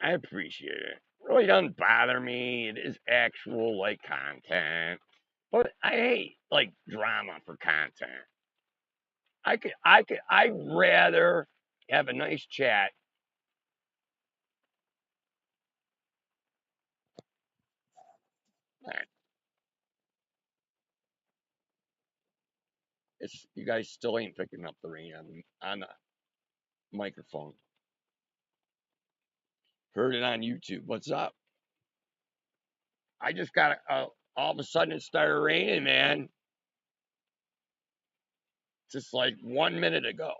I appreciate it. Really doesn't bother me. It is actual, like, content. But I hate, like, drama for content. I'd rather have a nice chat. You guys still ain't picking up the rain on the microphone. Heard it on YouTube. What's up? I just got all of a sudden it started raining, man. Just like 1 minute ago.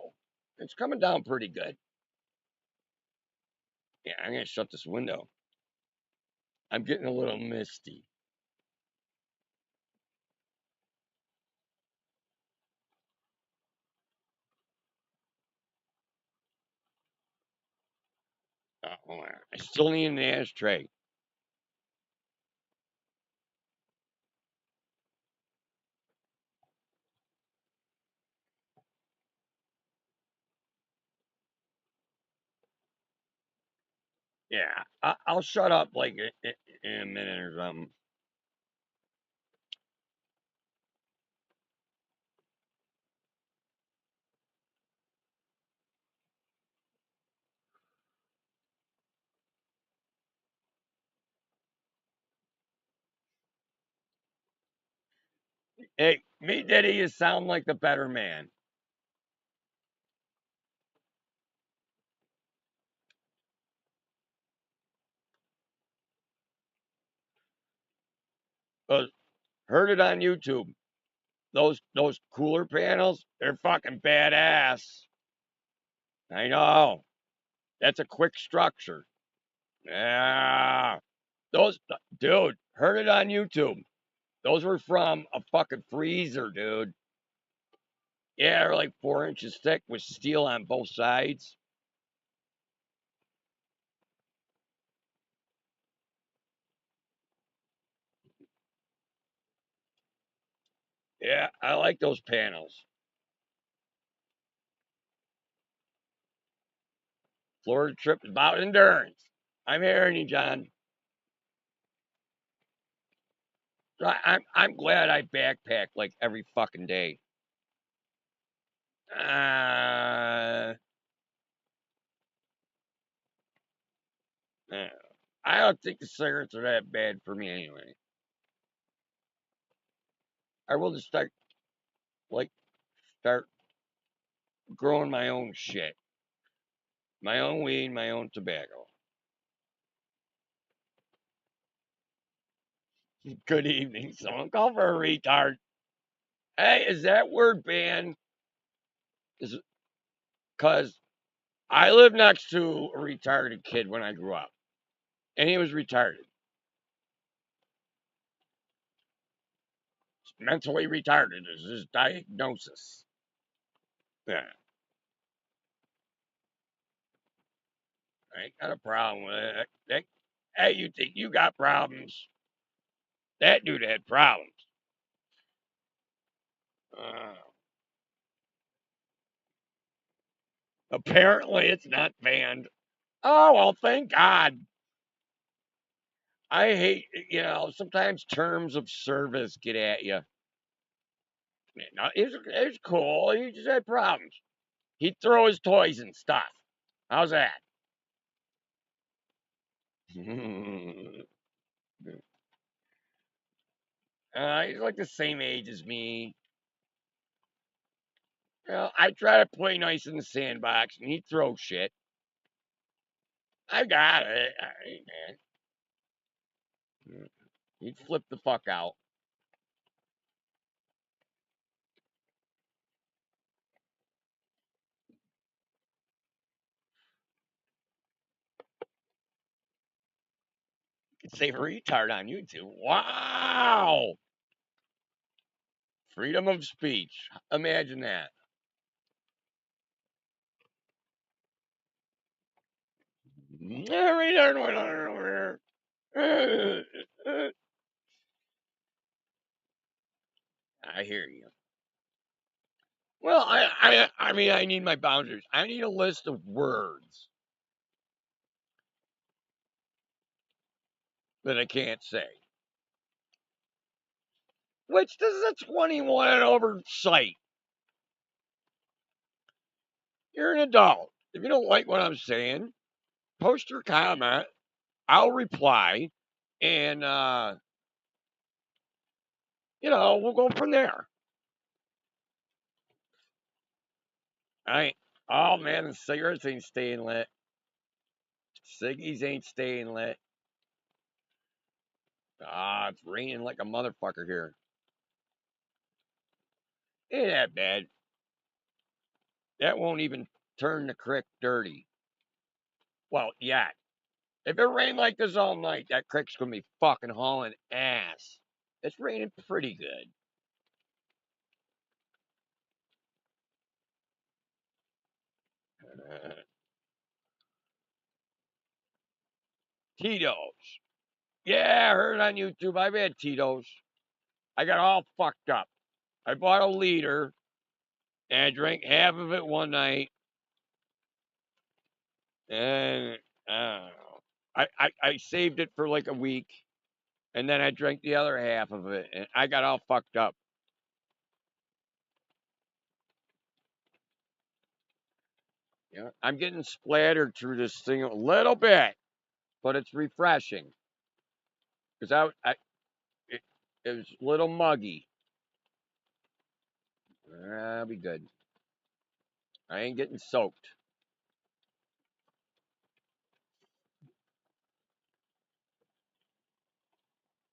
It's coming down pretty good. Yeah, I'm gonna shut this window. I'm getting a little misty. Hold on. I still need an ashtray. Yeah, I'll shut up like in a minute or something. Hey, me Diddy, you sound like the better man. Heard it on YouTube. Those cooler panels, they're fucking badass. I know. That's a quick structure. Yeah. Those dude, heard it on YouTube. Those were from a fucking freezer, dude. Yeah, they're like 4 inches thick with steel on both sides. Yeah, I like those panels. Florida trip is about endurance. I'm hearing you, John. I'm glad I backpack like every fucking day. Uh, eh, I don't think the cigarettes are that bad for me anyway. I will just start growing my own shit, my own weed, my own tobacco. Good evening. Someone call for a retard. Hey, is that word banned? Is because I lived next to a retarded kid when I grew up, and he was retarded, mentally retarded is his diagnosis. Yeah, I ain't got a problem with it. Hey, you think you got problems? That dude had problems. Uh, Apparently, it's not banned. Oh well, thank God. I hate, sometimes terms of service get at you. No, it's cool. He just had problems. He'd throw his toys and stuff. How's that? He's like the same age as me. I try to play nice in the sandbox, and he'd throw shit. I got it. All right, man. He'd flip the fuck out. You could say retard on YouTube. Wow. Freedom of speech. Imagine that. I hear you. Well, I mean, I need my boundaries. I need a list of words that I can't say. Which this is a 21 and over site. You're an adult. If you don't like what I'm saying, post your comment. I'll reply, and we'll go from there. I Oh man, the cigarettes ain't staying lit. Ciggies ain't staying lit. It's raining like a motherfucker here. Ain't that bad. That won't even turn the creek dirty. Well, yeah. If it rained like this all night, that creek's gonna be fucking hauling ass. It's raining pretty good. Tito's. Yeah, I heard on YouTube. I've had Tito's. I got all fucked up. I bought a liter and I drank half of it one night, and I don't know. I saved it for like a week, and then I drank the other half of it, and I got all fucked up. Yeah, I'm getting splattered through this thing a little bit, but it's refreshing because it, it was a little muggy. I'll be good. I ain't getting soaked.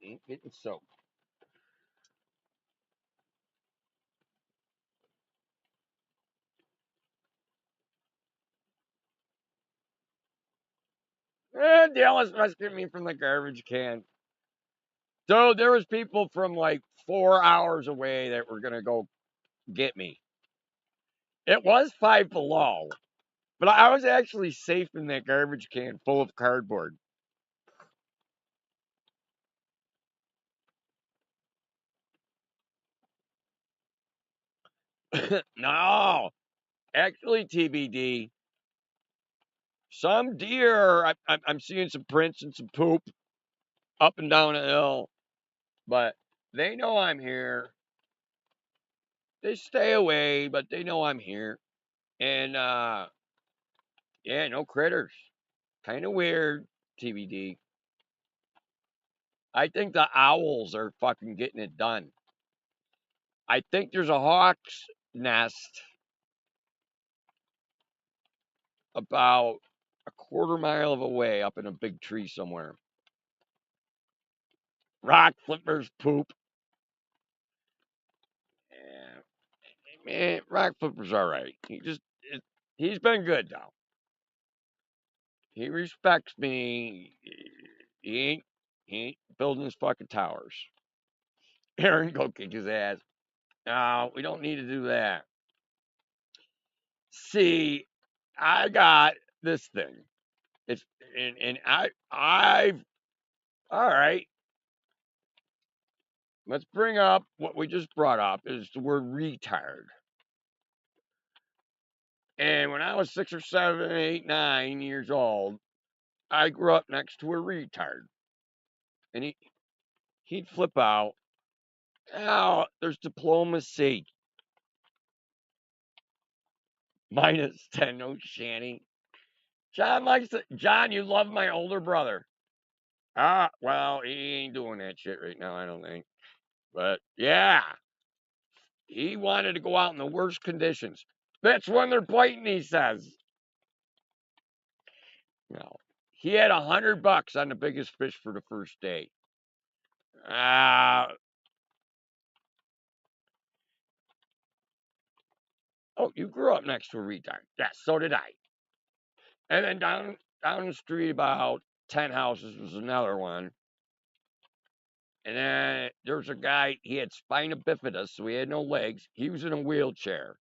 Ain't getting soaked. Dallas must get me from the garbage can. So there was people from like 4 hours away that were gonna go get me. It was 5 below, but I was actually safe in that garbage can full of cardboard. No, actually, TBD. Some deer, I'm seeing some prints and some poop up and down the hill, but they know I'm here. They stay away, but they know I'm here. And yeah, no critters. Kind of weird, TBD. I think the owls are fucking getting it done. I think there's a hawk's nest about a quarter mile of away up in a big tree somewhere. Rock flippers poop. Yeah, man, rock flipper's all right. He's been good though. He respects me. He ain't building his fucking towers. Aaron, go kick his ass. No, we don't need to do that. See, I got this thing. It's and I've all right. Let's bring up what we just brought up is the word retard. And when I was 6 or 7, 8, 9 years old, I grew up next to a retard, and he'd flip out. Oh, there's diplomacy. -10, no shanty. John, you love my older brother. Well, he ain't doing that shit right now, I don't think. But yeah, he wanted to go out in the worst conditions. That's when they're biting, he says. No. He had $100 on the biggest fish for the first day. Uh, oh, you grew up next to a retard. Yes, so did I. And then down the street about 10 houses was another one. And then there was a guy, he had spina bifida, so he had no legs. He was in a wheelchair.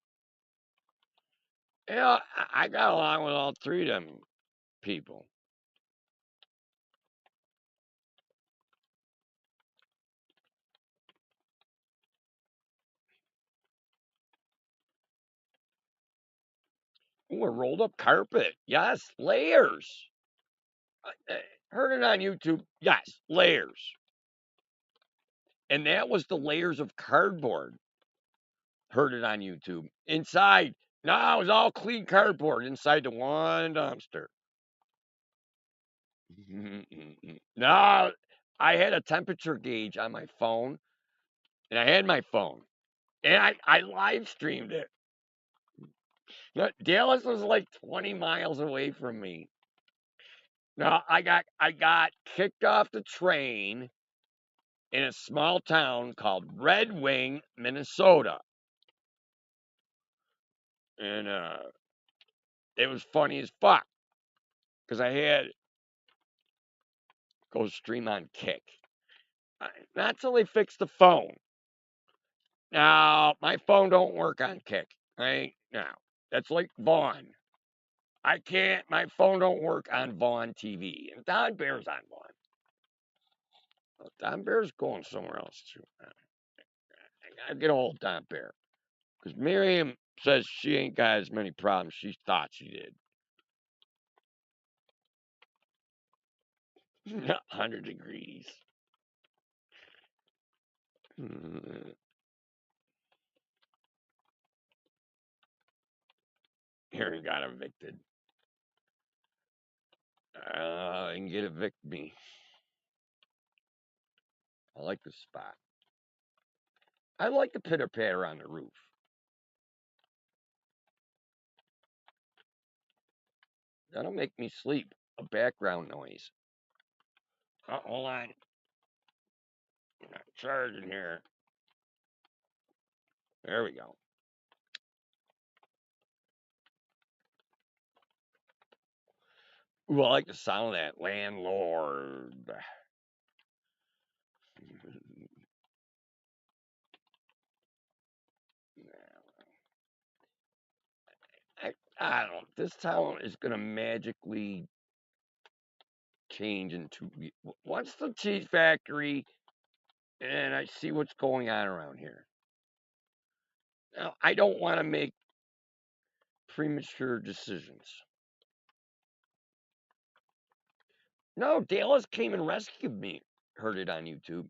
Yeah, I got along with all three of them people. Ooh, a rolled up carpet. Yes, layers. Heard it on YouTube. Yes, layers. And that was the layers of cardboard. Heard it on YouTube. Inside, no, it was all clean cardboard inside the one dumpster. No, I had a temperature gauge on my phone, and I had my phone, and I live streamed it. No, Dallas was like 20 miles away from me. No, I got kicked off the train in a small town called Red Wing, Minnesota, and it was funny as fuck because I had go stream on Kick. Not till they fix the phone. Now my phone don't work on Kick. Now that's like Vaughn. I can't. My phone don't work on Vaughn TV. And Don Bear's on Vaughn. Well, Don Bear's going somewhere else too. I gotta get a hold of Don Bear because Miriam says she ain't got as many problems she thought she did. 100 degrees. Aaron got evicted. I can get evict me. I like this spot. I like the pitter patter on the roof. That'll make me sleep. A background noise. Hold on. I'm not charging here. There we go. Ooh, I like the sound of that landlord. I don't. This town is gonna magically change into once the cheese factory, and I see what's going on around here. Now, I don't want to make premature decisions. No, Dallas came and rescued me. Heard it on YouTube.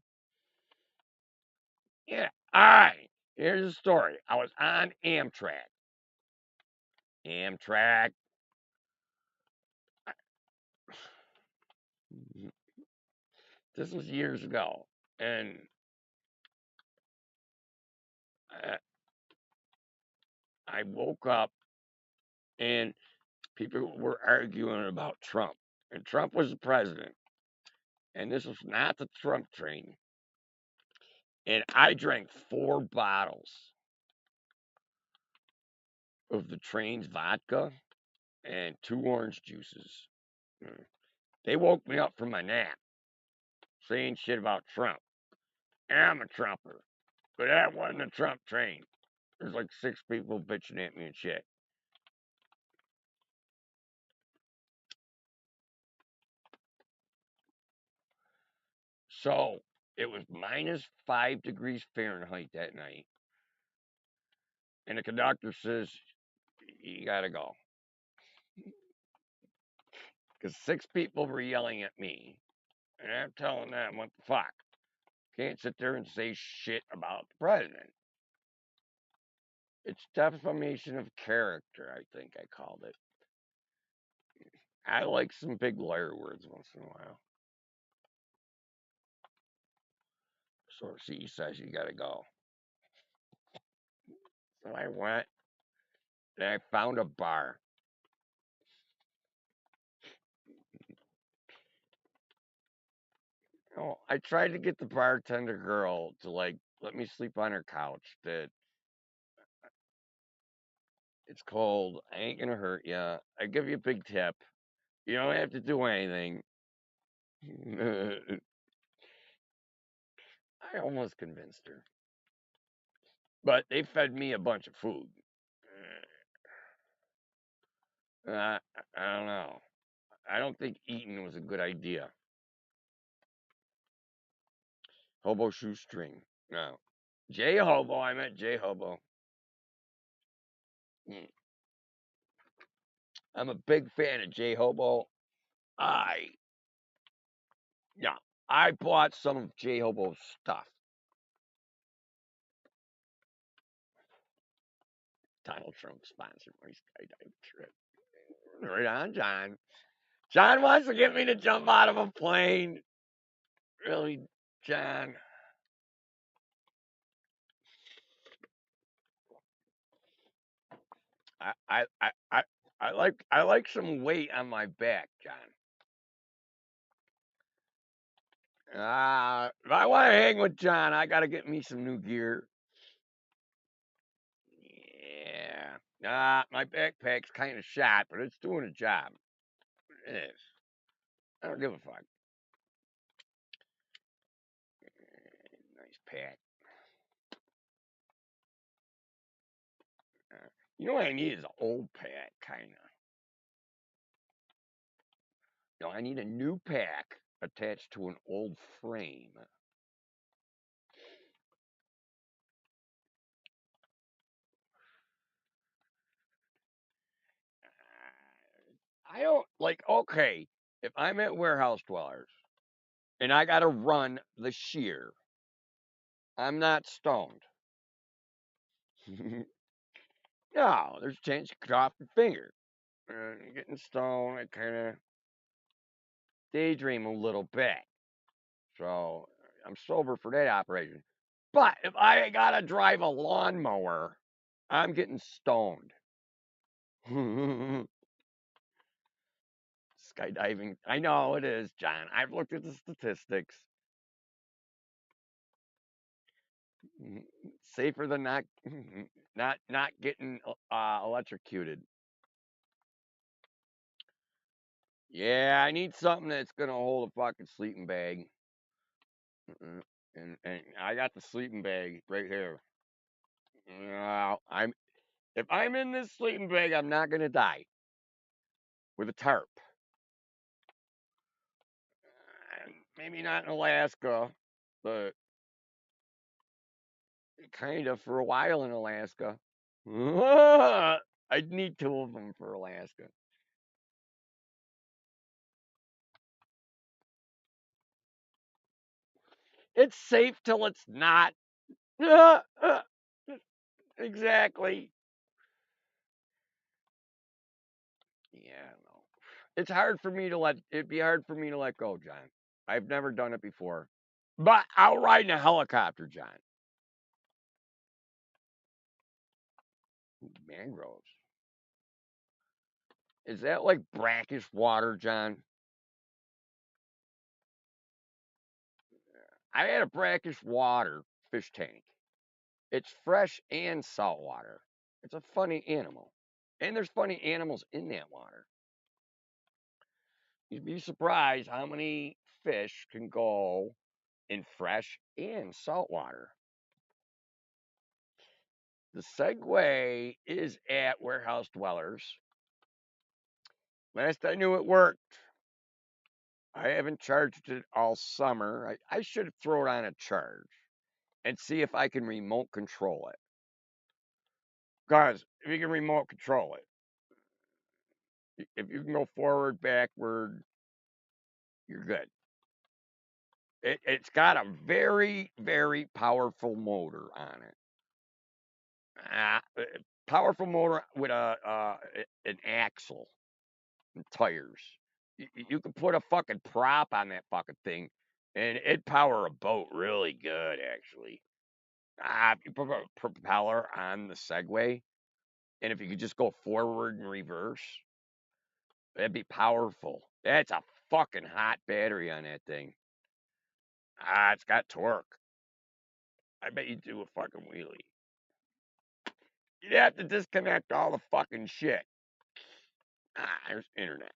Yeah. All right. Here's the story. I was on Amtrak. Amtrak. This was years ago, and uh, I woke up and people were arguing about Trump, and Trump was the president, and this was not the Trump train. And I drank 4 bottles of the train's vodka and 2 orange juices. Mm. They woke me up from my nap saying shit about Trump. I'm a Trumper, but that wasn't a Trump train. There's like 6 people bitching at me and shit. So it was minus 5 degrees Fahrenheit that night. And the conductor says, you gotta go. Because 6 people were yelling at me. And I'm telling them, what the fuck? Can't sit there and say shit about the president. It's defamation of character, I think I called it. I like some big lawyer words once in a while. So she says you gotta go. So I went and I found a bar. Oh, I tried to get the bartender girl to like let me sleep on her couch. That it's cold. I ain't gonna hurt you. I give you a big tip. You don't have to do anything. I almost convinced her, but they fed me a bunch of food. I don't know. I don't think eating was a good idea. Hobo shoestring. No. J Hobo. I meant J Hobo. Mm. I'm a big fan of J Hobo. I yeah, I bought some of J Hobo's stuff. Donald Trump sponsored my skydiving trip. Right on, John. John wants to get me to jump out of a plane. Really, John? I I I I, I like some weight on my back, John. If I want to hang with John, I got to get me some new gear. Yeah. My backpack's kind of shot, but it's doing a job. It is. I don't give a fuck. Nice pack. You know what I need is an old pack, kind of. I need a new pack attached to an old frame. I don't like, okay, if I'm at Warehouse Dwellers and I got to run the shear, I'm not stoned. No, there's a chance you could off your finger. Getting stoned, I kind of daydream a little bit. So I'm sober for that operation. But if I got to drive a lawnmower, I'm getting stoned. Skydiving. I know it is, John. I've looked at the statistics. Safer than not, not getting electrocuted. Yeah, I need something that's gonna hold a fucking sleeping bag. And I got the sleeping bag right here. I'm if I'm in this sleeping bag, I'm not gonna die with a tarp. Maybe not in Alaska, but kind of for a while in Alaska. I'd need two of them for Alaska. It's safe till it's not. Exactly. Yeah, no. It's hard for me to let. It'd be hard for me to let go, John. I've never done it before, but I'll ride in a helicopter, John. Mangroves. Is that like brackish water, John? I had a brackish water fish tank. It's fresh and salt water. It's a funny animal. And there's funny animals in that water. You'd be surprised how many fish can go in fresh and salt water. The Segway is at Warehouse Dwellers. Last I knew it worked. I haven't charged it all summer. I should throw it on a charge and see if I can remote control it. Guys, if you can remote control it, if you can go forward, backward, you're good. It's got a very, very powerful motor on it. Powerful motor with an axle and tires. You could put a fucking prop on that fucking thing, and it'd power a boat really good, actually. If you put a propeller on the Segway, and if you could just go forward and reverse, that'd be powerful. That's a fucking hot battery on that thing. It's got torque. I bet you do a fucking wheelie. You'd have to disconnect all the fucking shit. There's internet.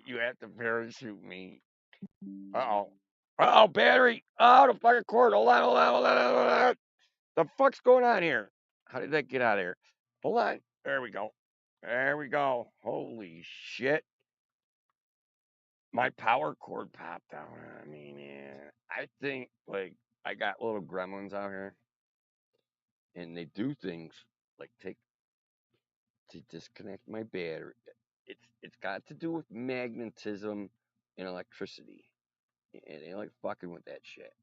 You have to parachute me. Uh-oh. Uh-oh, battery. Oh, the fucking cord. Hold on. The fuck's going on here? How did that get out of here? Hold on. There we go. There we go. Holy shit. My power cord popped out on me, man. I think, like, I got little gremlins out here, and they do things like take to disconnect my battery. It's got to do with magnetism and electricity, and they like fucking with that shit.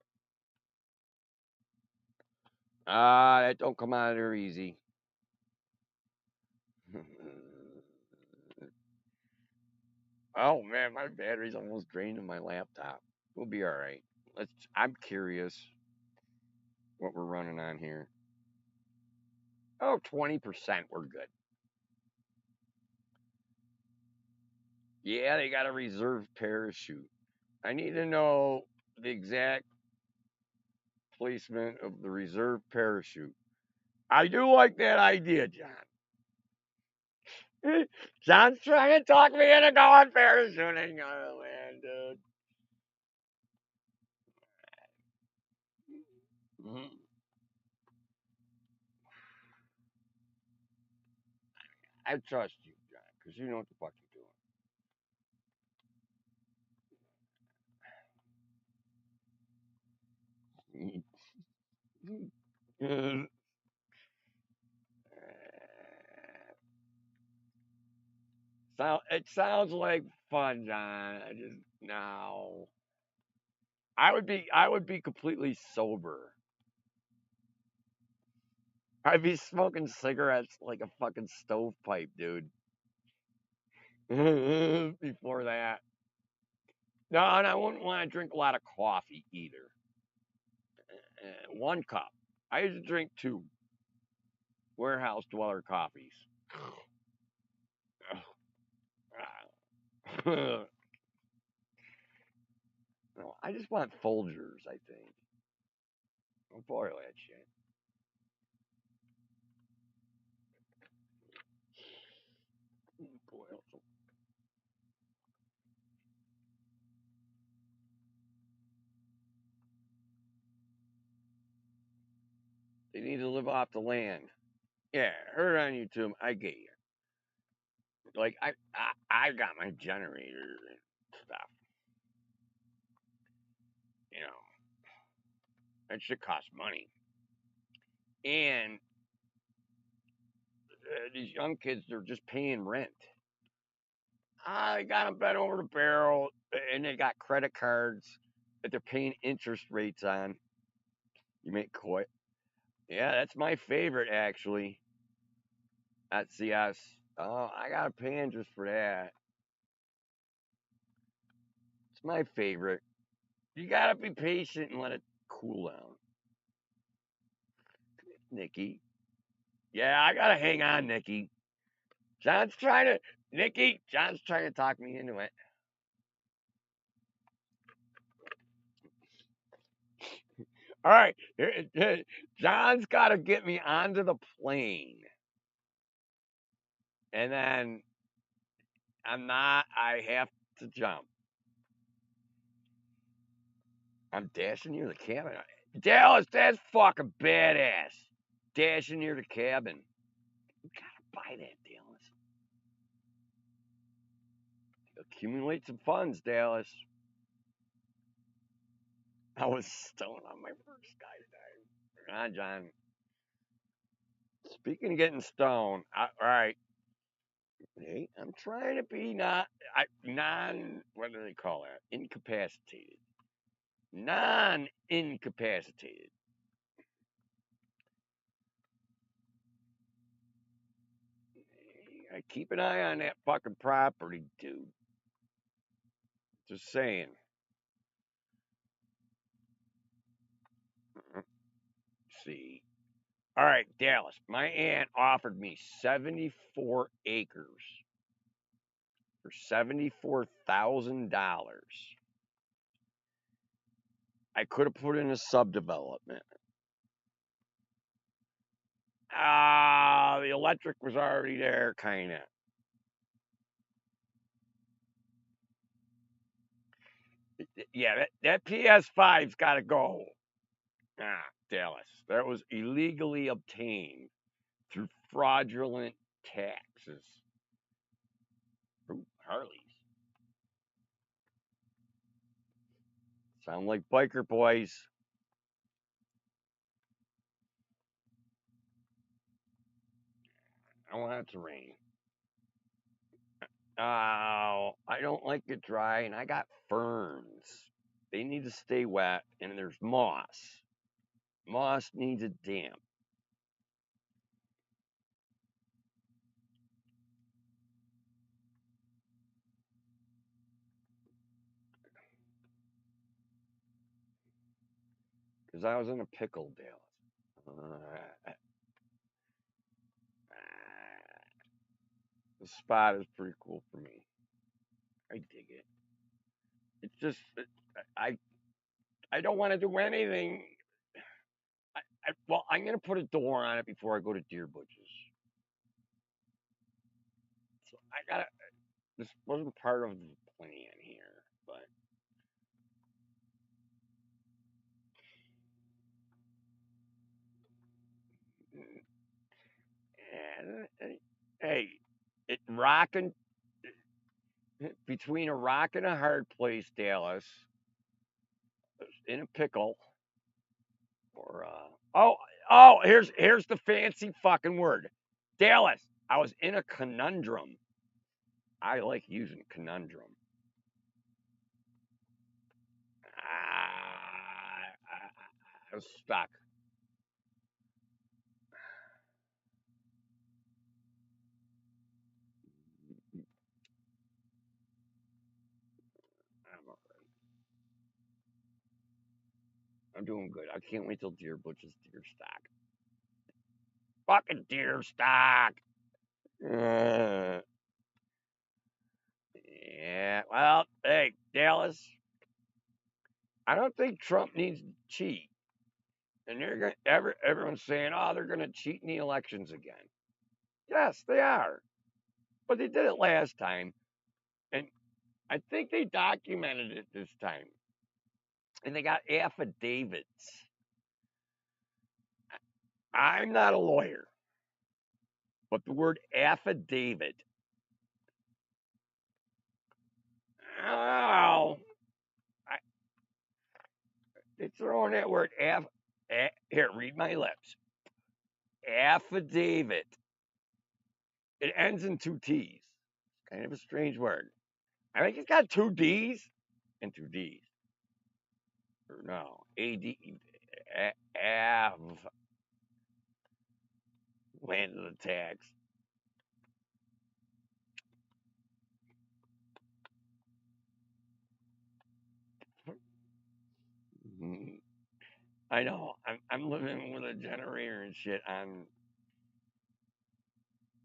That don't come out of there easy. Oh man, my battery's almost drained in my laptop. We'll be all right. Let's. I'm curious what we're running on here. Oh, 20%. We're good. Yeah, they got a reserve parachute. I need to know the exact placement of the reserve parachute. I do like that idea, John. John's trying to talk me into going parachuting. Oh man, dude. Mhm. I trust you, John, because you know what the fuck you're doing. It sounds like fun, John. I just no. I would be completely sober. I'd be smoking cigarettes like a fucking stovepipe, dude. Before that. No, and I wouldn't want to drink a lot of coffee either. 1 cup. I used to drink 2 warehouse dweller coffees. No, I just want Folgers, I think. Don't boil that shit. Boil some. They need to live off the land. Yeah, heard on YouTube. I get you. Like I got my generator and stuff. You know, that shit costs money. And these young kids, they're just paying rent. They got them bent over the barrel, and they got credit cards that they're paying interest rates on. You may quit. Yeah, that's my favorite actually. At CS. Oh, I got to pay interest for that. It's my favorite. You gotta be patient and let it cool down, Nikki. Yeah, I gotta hang on, Nikki. John's trying to, Nikki. John's trying to talk me into it. All right, John's got to get me onto the plane, and then I'm not. I have to jump. I'm dashing near the cabin. Dallas, that's fucking badass. Dashing near the cabin. You gotta buy that, Dallas. Accumulate some funds, Dallas. I was stoned on my first skydiving. Come on, John. Speaking of getting stoned, all right. Hey, I'm trying to be not non. What do they call that? Incapacitated. Non-incapacitated. I keep an eye on that fucking property, dude. Just saying. See. All right, Dallas. My aunt offered me 74 acres for $74,000. I could have put in a subdevelopment. The electric was already there, kind of. Yeah, that PS5's got to go. Dallas. That was illegally obtained through fraudulent taxes. Ooh, Harleys. Sound like biker boys. don't want it to rain. Oh, I don't like it dry, and I got ferns. They need to stay wet, and there's moss. Moss needs it damp. Because I was in a pickle, Dallas. The spot is pretty cool for me. I dig it. It's just I I don't want to do anything. Well, I'm gonna put a door on it before I go to Deer Butch's. So I gotta. This wasn't part of the plan here, but hey, it rocking between a rock and a hard place, Dallas, in a pickle, or here's the fancy fucking word, Dallas. I was in a conundrum. I like using conundrum. I was stuck. I'm, I'm doing good. I can't wait till Deer Butch's deer stock. Fucking deer stock. Uh, yeah. Well, hey, Dallas. I don't think Trump needs to cheat. And they're going everyone's saying, oh, they're gonna cheat in the elections again. Yes, they are. But they did it last time. And I think they documented it this time. And they got affidavits. I'm not a lawyer, but the word affidavit. Oh, I, they throw in that word here, read my lips. Affidavit. It ends in two T's. Kind of a strange word. I think it's got two D's and two D's. Or no, AD, Av, land of the tax. Mhm. I know. I'm living with a generator and shit on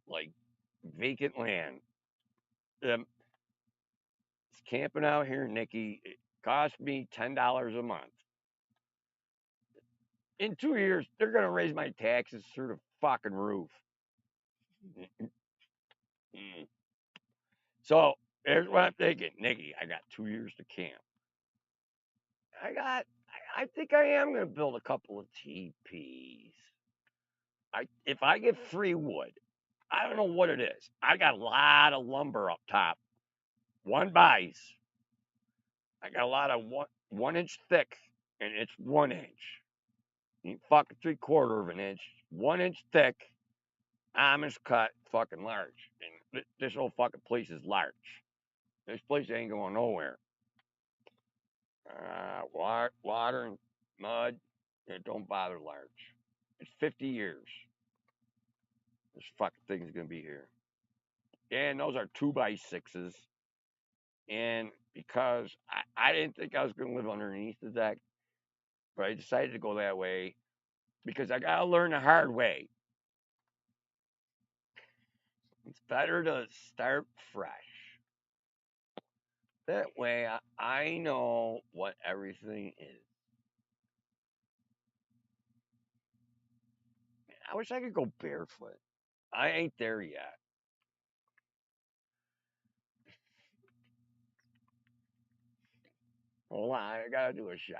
like vacant land. It's camping out here, Nikki. It cost me $10 a month. In 2 years, they're gonna raise my taxes through the fucking roof. Mm. So here's what I'm thinking, Nikki. I got 2 years to camp. I got. I think I am gonna build a couple of TPs. If I get free wood, I don't know what it is. I got a lot of lumber up top. One buys. I got a lot of 1 inch thick, and it's 1 inch. You fucking 3/4 of an inch, 1 inch thick, Amish cut, fucking large. And this whole fucking place is large. This place ain't going nowhere. Water and mud, it don't bother large. It's 50 years. This fucking thing's gonna be here. And those are 2x6s. And because I didn't think I was gonna live underneath the deck, but I decided to go that way because I gotta learn the hard way. It's better to start fresh. That way I know what everything is. I wish I could go barefoot. I ain't there yet. Hold on, I gotta do a shot.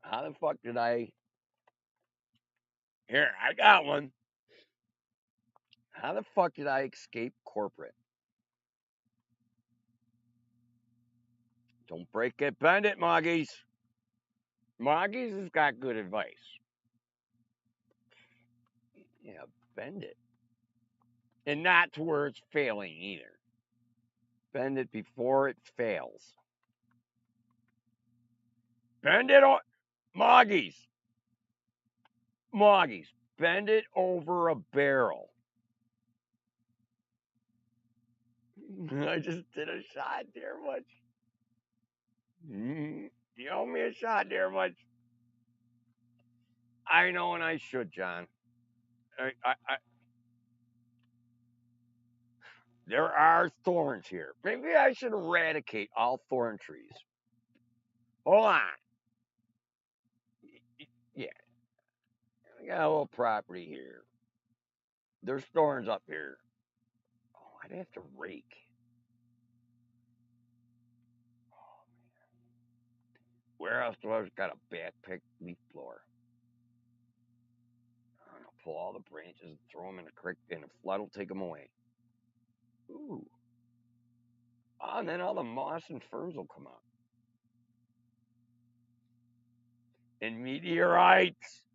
How the fuck did I? Here, I got one. How the fuck did I escape corporate? Don't break it, bend it, Moggies. Moggies has got good advice. Yeah, bend it. And not to where it's failing either. Bend it before it fails. Bend it on. Moggies. Moggies. Bend it over a barrel. I just did a shot there, much. You owe me a shot there, much. I know, and I should, John. There are thorns here. Maybe I should eradicate all thorn trees. Hold on. Yeah, I got a little property here. There's thorns up here. Oh, I'd have to rake. Where else do I got a backpack leaf blower? I'm gonna pull all the branches and throw them in a creek, and a flood will take them away. Ooh. Oh, and then all the moss and ferns will come up. And meteorites.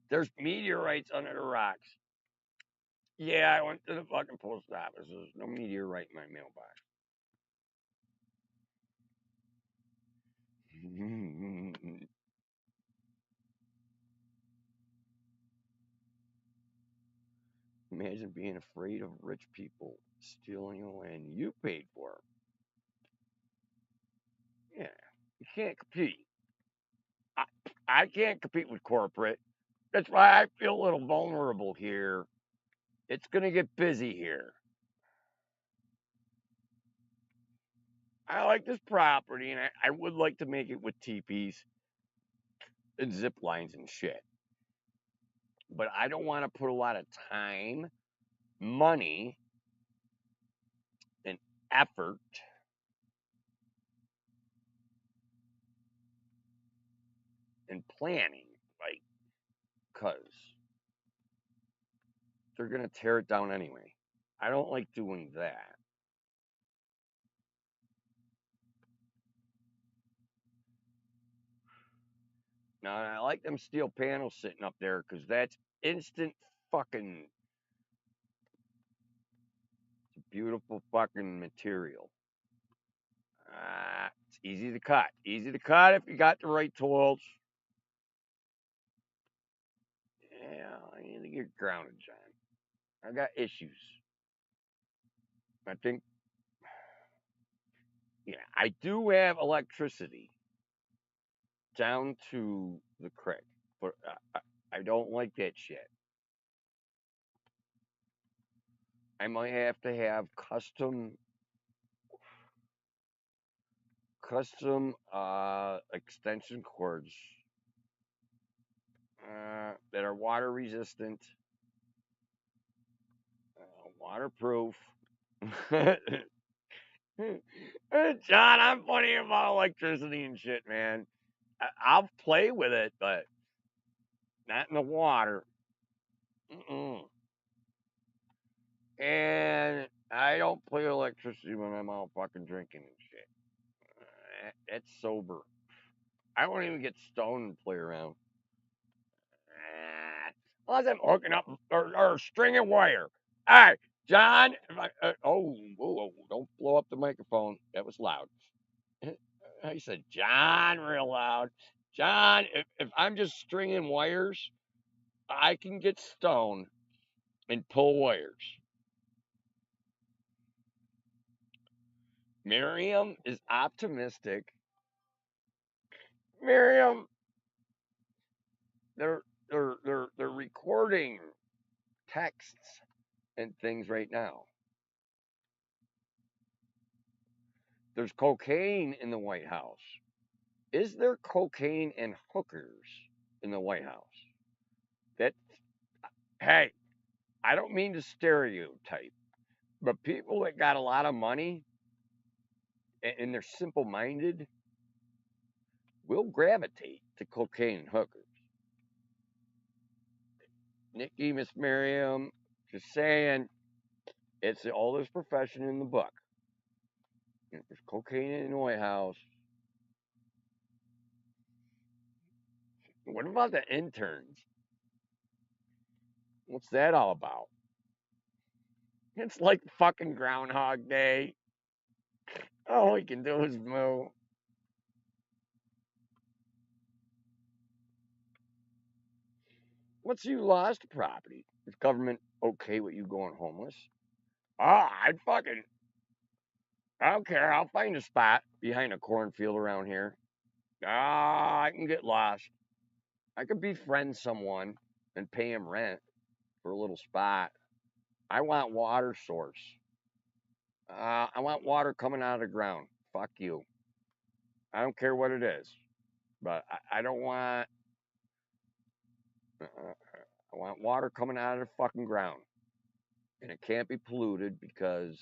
There's meteorites under the rocks. Yeah, I went to the fucking post office. There's no meteorite in my mailbox. Imagine being afraid of rich people stealing the land you paid for. Yeah, you can't compete. I, I can't compete with corporate. That's why I feel a little vulnerable here. It's going to get busy here. I like this property, and I would like to make it with teepees and zip lines and shit. But I don't want to put a lot of time, money, and effort and planning, like, because they're going to tear it down anyway. I don't like doing that. Now, I like them steel panels sitting up there because that's instant fucking beautiful fucking material. It's easy to cut. Easy to cut if you got the right tools. Yeah, I need to get grounded, John. I got issues. I think, yeah, I do have electricity down to the creek, but I don't like that shit. I might have to have custom extension cords that are water resistant, waterproof. John, I'm funny about electricity and shit, man. I'll play with it, but not in the water. Mm-mm. And I don't play electricity when I'm out fucking drinking and shit. It's sober. I won't even get stoned and play around. Unless I'm hooking up or stringing wire. All right, John. If whoa, whoa, don't blow up the microphone. That was loud. I said John real loud. John, if I'm just stringing wires, I can get stoned and pull wires. Miriam is optimistic. Miriam, they're they're recording texts and things right now. There's cocaine in the White House. Is there cocaine and hookers in the White House? That hey, I don't mean to stereotype, but people that got a lot of money and they're simple minded will gravitate to cocaine and hookers. Nikki, Miss Miriam, Just saying, it's the oldest profession in the book. There's cocaine in the White House. What about the interns? What's that all about? It's like fucking Groundhog Day. All we can do is move. Once you lost property, is government okay with you going homeless? Oh, I don't care. I'll find a spot behind a cornfield around here. Ah, I can get lost. I could befriend someone and pay him rent for a little spot. I want water source. I want water coming out of the ground. Fuck you. I don't care what it is, but I don't want. I want water coming out of the fucking ground, and it can't be polluted because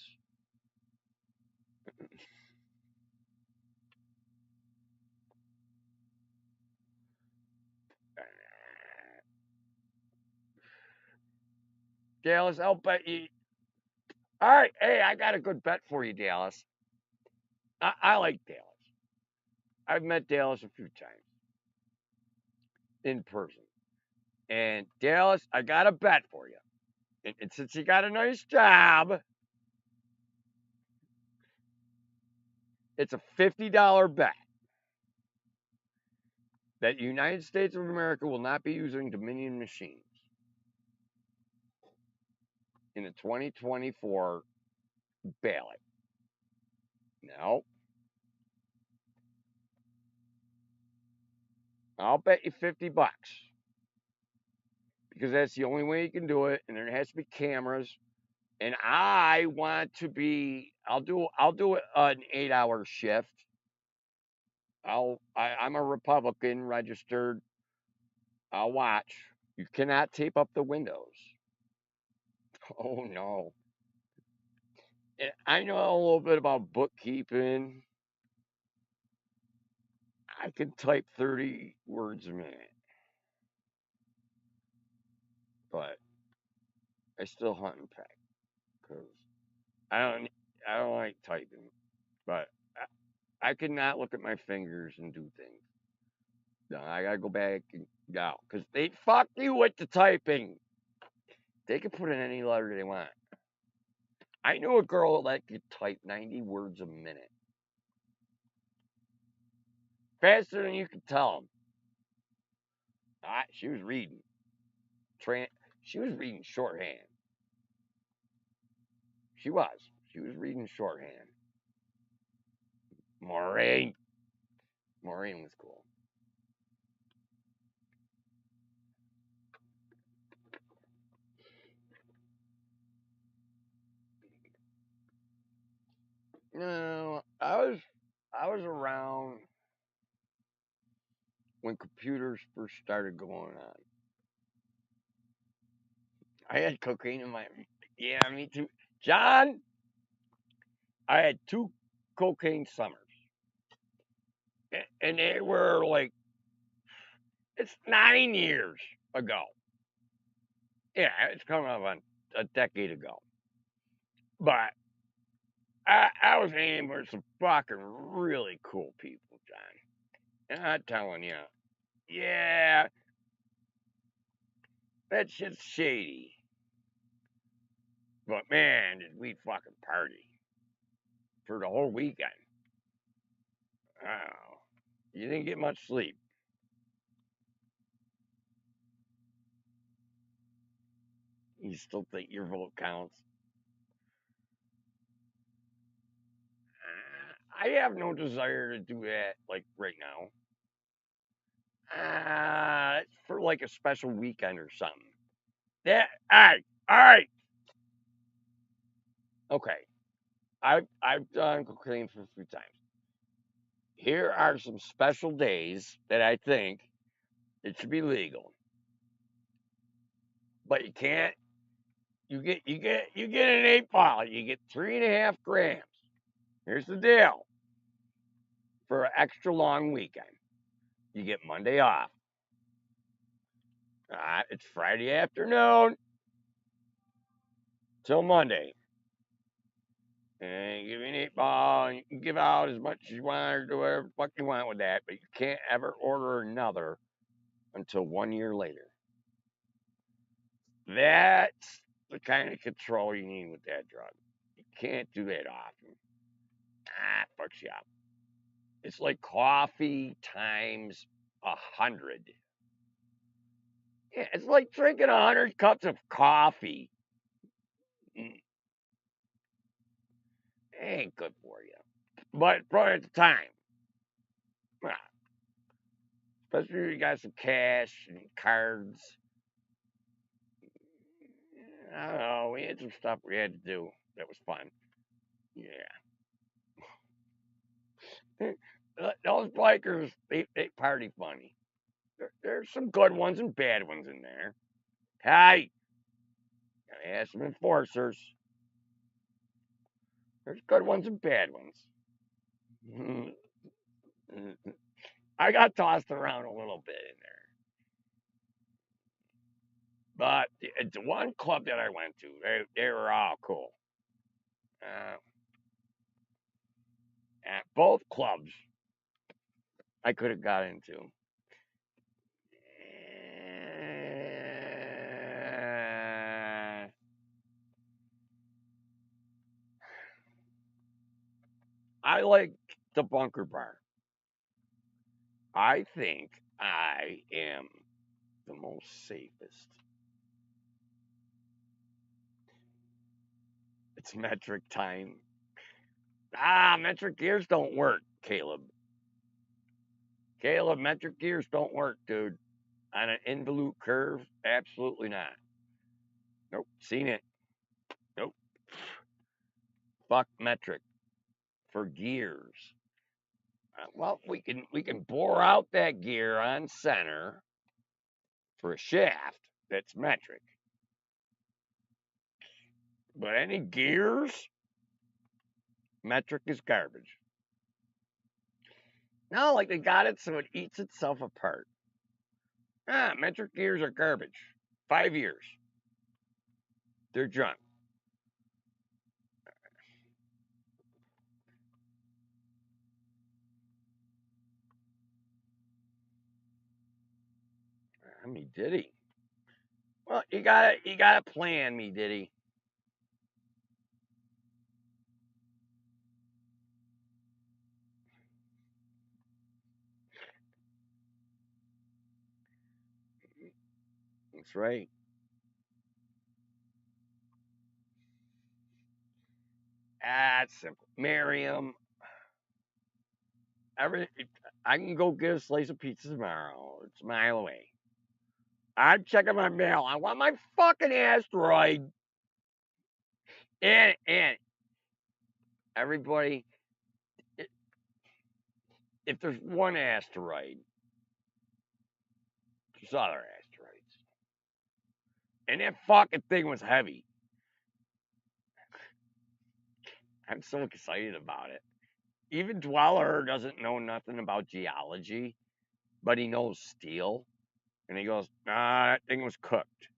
Dallas. I'll bet you. All right, hey, I got a good bet for you, Dallas. I like Dallas. I've met Dallas a few times in person, and Dallas, I got a bet for you. And since you got a nice job, it's a $50 bet that the United States of America will not be using Dominion machines in the 2024 ballot. No, I'll bet you $50 because that's the only way you can do it, and there has to be cameras. And I want to be. I'll do an 8-hour shift. I'm a Republican registered. I'll watch. You cannot tape up the windows. Oh no. I know a little bit about bookkeeping. I can type 30 words a minute, but I still hunt and peck because I don't I don't like typing. But I cannot look at my fingers and do things. No, I gotta go back and go because they fuck you with the typing. They can put in any letter they want. I knew a girl that could type 90 words a minute, faster than you could tell them. She was reading. She was reading shorthand. She was. She was reading shorthand. Maureen. Maureen was cool. No, I was around when computers first started going on. I had cocaine in my. Yeah, me too. John, I had two cocaine summers, and they were like it's 9 years ago. Yeah, it's coming up on a decade ago. But I was hanging with some fucking really cool people, John. And I'm telling you, yeah, that shit's shady. But man, did we fucking party for the whole weekend. Oh, you didn't get much sleep. You still think your vote counts? I have no desire to do that like right now. For like a special weekend or something. Yeah, all right, okay. I've done cocaine for a few times. Here are some special days that I think it should be legal, but you can't. You get an 8 ball. You get 3.5 grams. Here's the deal: for an extra long weekend, you get Monday off. It's Friday afternoon. till Monday. And give me an 8 ball, and you can give out as much as you want or do whatever the fuck you want with that, but you can't ever order another until 1 year later. That's the kind of control you need with that drug. You can't do that often. Fucks you up. It's like coffee times 100. Yeah, it's like drinking 100 cups of coffee. It ain't good for you. But probably at the time, especially if you got some cash and cards. I don't know. We had some stuff we had to do that was fun. Yeah. Those bikers, they party funny. There's some good ones and bad ones in there. Hey, gotta have some enforcers. There's good ones and bad ones. I got tossed around a little bit in there. But the one club that I went to, they were all cool. Uh, at both clubs, I could have got into. I like the Bunker Bar. I think I am the most safest. It's metric time. Metric gears don't work, Caleb. Caleb, metric gears don't work, dude. On an involute curve, absolutely not. Nope, seen it. Nope. Fuck metric for gears. Well, we can bore out that gear on center for a shaft that's metric. But any gears, metric is garbage. No, like they got it so it eats itself apart. Metric gears are garbage. 5 years. They're junk. Me Diddy. Well, you gotta plan, me Diddy. That's right. That's simple. Marry him. Every I can go get a slice of pizza tomorrow. It's a mile away. I'm checking my mail. I want my fucking asteroid. And everybody, if there's one asteroid, there's other asteroids. And that fucking thing was heavy. I'm so excited about it. Even Dweller doesn't know nothing about geology, but he knows steel. And he goes, that thing was cooked.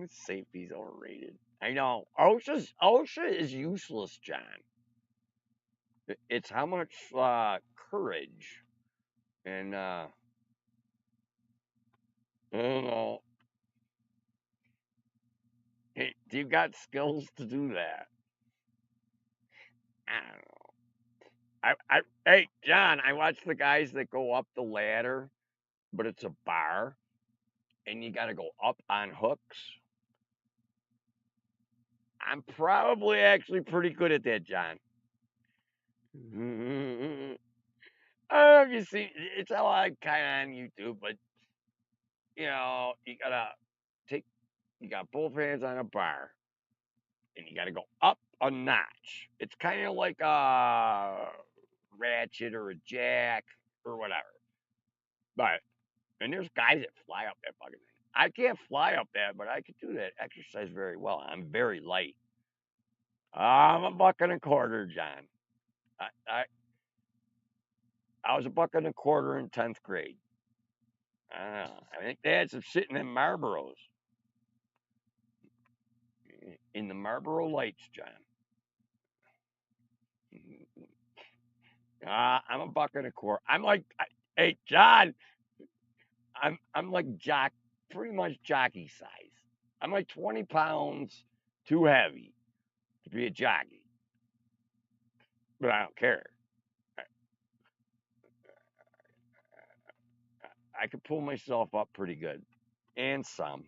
Safety's overrated. I know. OSHA is useless, John. It's how much courage and I don't know. Hey, do you got skills to do that? I don't know. Hey, John, I watch the guys that go up the ladder, but it's a bar, and you got to go up on hooks. I'm probably actually pretty good at that, John. You see, it's a lot kind of on YouTube, but you gotta take, you got both hands on a bar, and you gotta go up a notch. It's kind of like a ratchet or a jack or whatever. But and there's guys that fly up that fucking thing. I can't fly up that, but I could do that exercise very well. I'm very light. I'm a buck and a quarter, John. I I, I was a buck and a quarter in 10th grade. I think they had some shit in them Marlboros. In the Marlboro Lights, John. I'm a buck and a quarter. Hey, John, I'm like pretty much jockey size. I'm like 20 pounds too heavy to be a jockey, but I don't care. I, I could pull myself up pretty good, and some.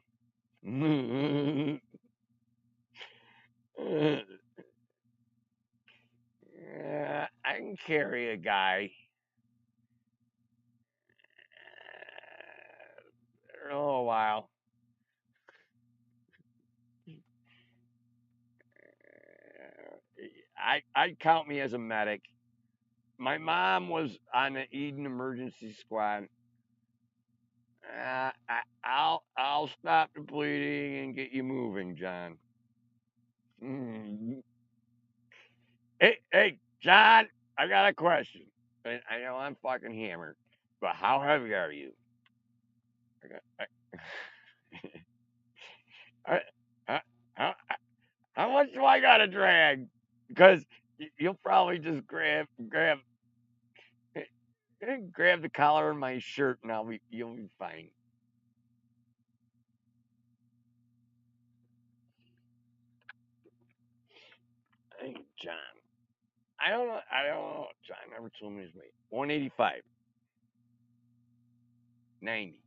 I can carry a guy. Oh, a while. I'd count me as a medic. My mom was on the Eden Emergency Squad. I'll stop the bleeding and get you moving, John. Mm. Hey, John, I got a question. And I know I'm fucking hammered, but how heavy are you? I got, I, I, how, how much do I gotta drag? Because you'll probably just grab the collar of my shirt, and you'll be fine. Hey, John. I don't know. I don't know. John never told me his weight. 185, 90.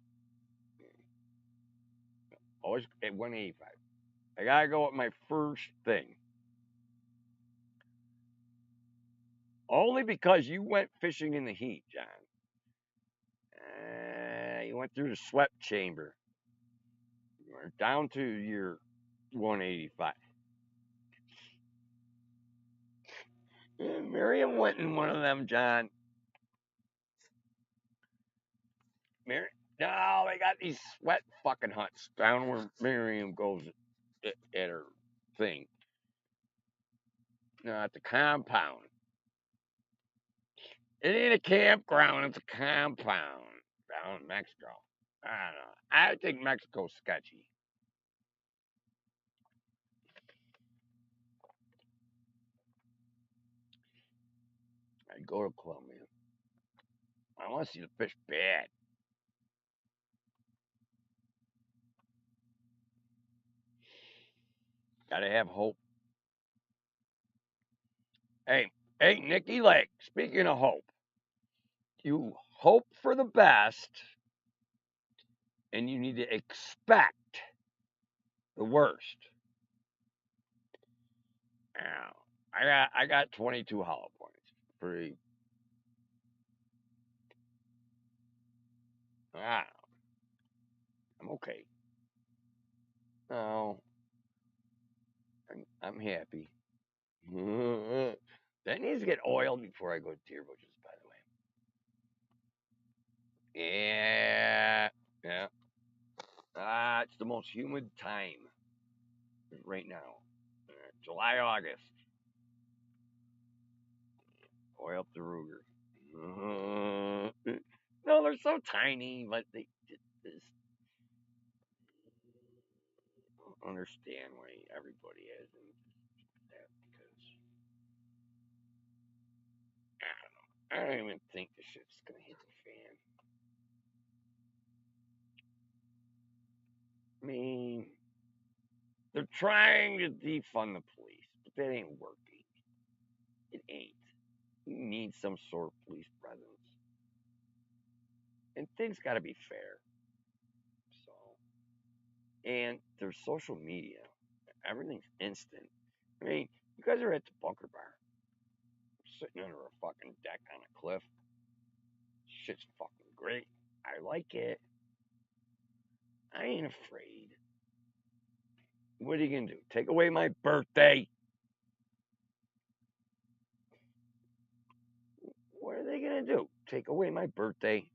Always at 185. I gotta go with my first thing. Only because you went fishing in the heat, John. You went through the sweat chamber. You're down to your 185. Miriam went in one of them, John. Miriam, no, they got these sweat fucking huts down where Miriam goes at her thing. No, at the compound. It ain't a campground, it's a compound down in Mexico. I don't know. I think Mexico's sketchy. I'd go to Colombia. I want to see the fish bad. Gotta have hope. Hey, Nikki Lake, speaking of hope, you hope for the best and you need to expect the worst. Now, I got 22 hollow points. Pretty, I I'm okay. No, I'm happy. That needs to get oiled before I go to Deer Bushes, by the way. Yeah, yeah. It's the most humid time right now. July, August. Oil up the Ruger. No, they're so tiny, but they just don't understand why everybody has them. That because I don't know. I don't even think the shit's gonna hit the fan. I mean, they're trying to defund the police, but that ain't working. It ain't. You need some sort of police presence, and things got to be fair. So, and there's social media. Everything's instant. I mean, you guys are at the bunker bar, sitting under a fucking deck on a cliff. Shit's fucking great. I like it. I ain't afraid. What are you gonna do? Take away my birthday? What are they gonna do? Take away my birthday?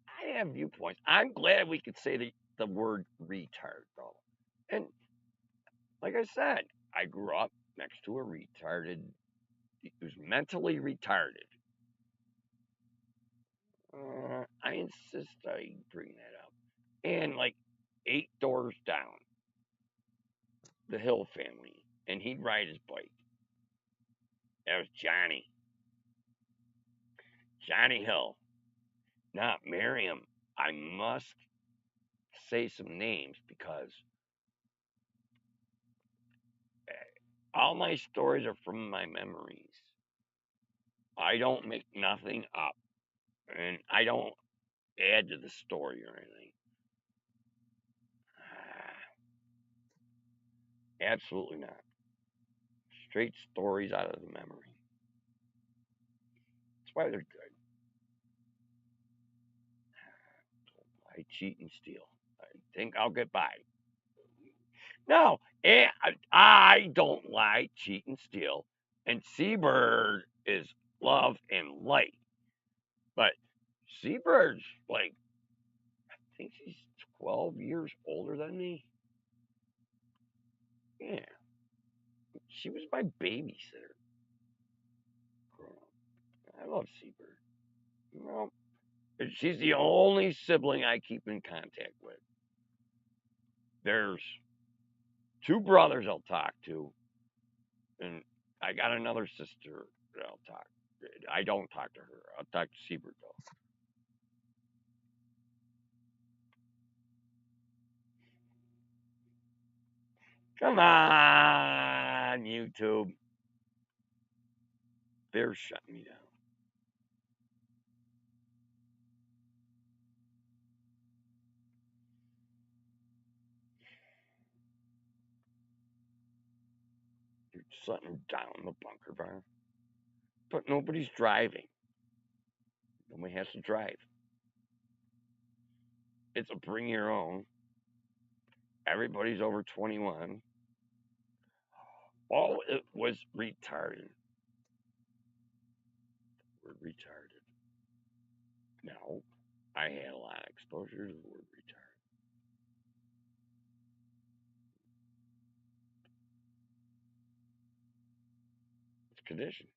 I have viewpoints. I'm glad we could say the word retard though. And like I said, I grew up next to a retarded. He was mentally retarded. I insist I bring that up. And like 8 doors down, the Hill family, and he'd ride his bike. That was Johnny. Johnny Hill. Not Miriam. I must say some names because all my stories are from my memories. I don't make nothing up, and I don't add to the story or anything. Absolutely not. Straight stories out of the memory. That's why they're good. I cheat and steal. I think I'll get by. No, I don't lie, cheat, and steal. And Seabird is love and light. But Seabird's like, I think she's 12 years older than me. Yeah, she was my babysitter growing up. I love Seabird. You know, she's the only sibling I keep in contact with. There's 2 brothers I'll talk to, and I got another sister that I'll talk. I don't talk to her. I'll talk to Seabird though. Come on, YouTube. They're shutting me down. You're shutting down the bunker bar. But nobody's driving. Nobody has to drive. It's a bring your own. Everybody's over 21. Oh, it was retarded. We're retarded. No, I had a lot of exposure to the word retarded. It's conditioned.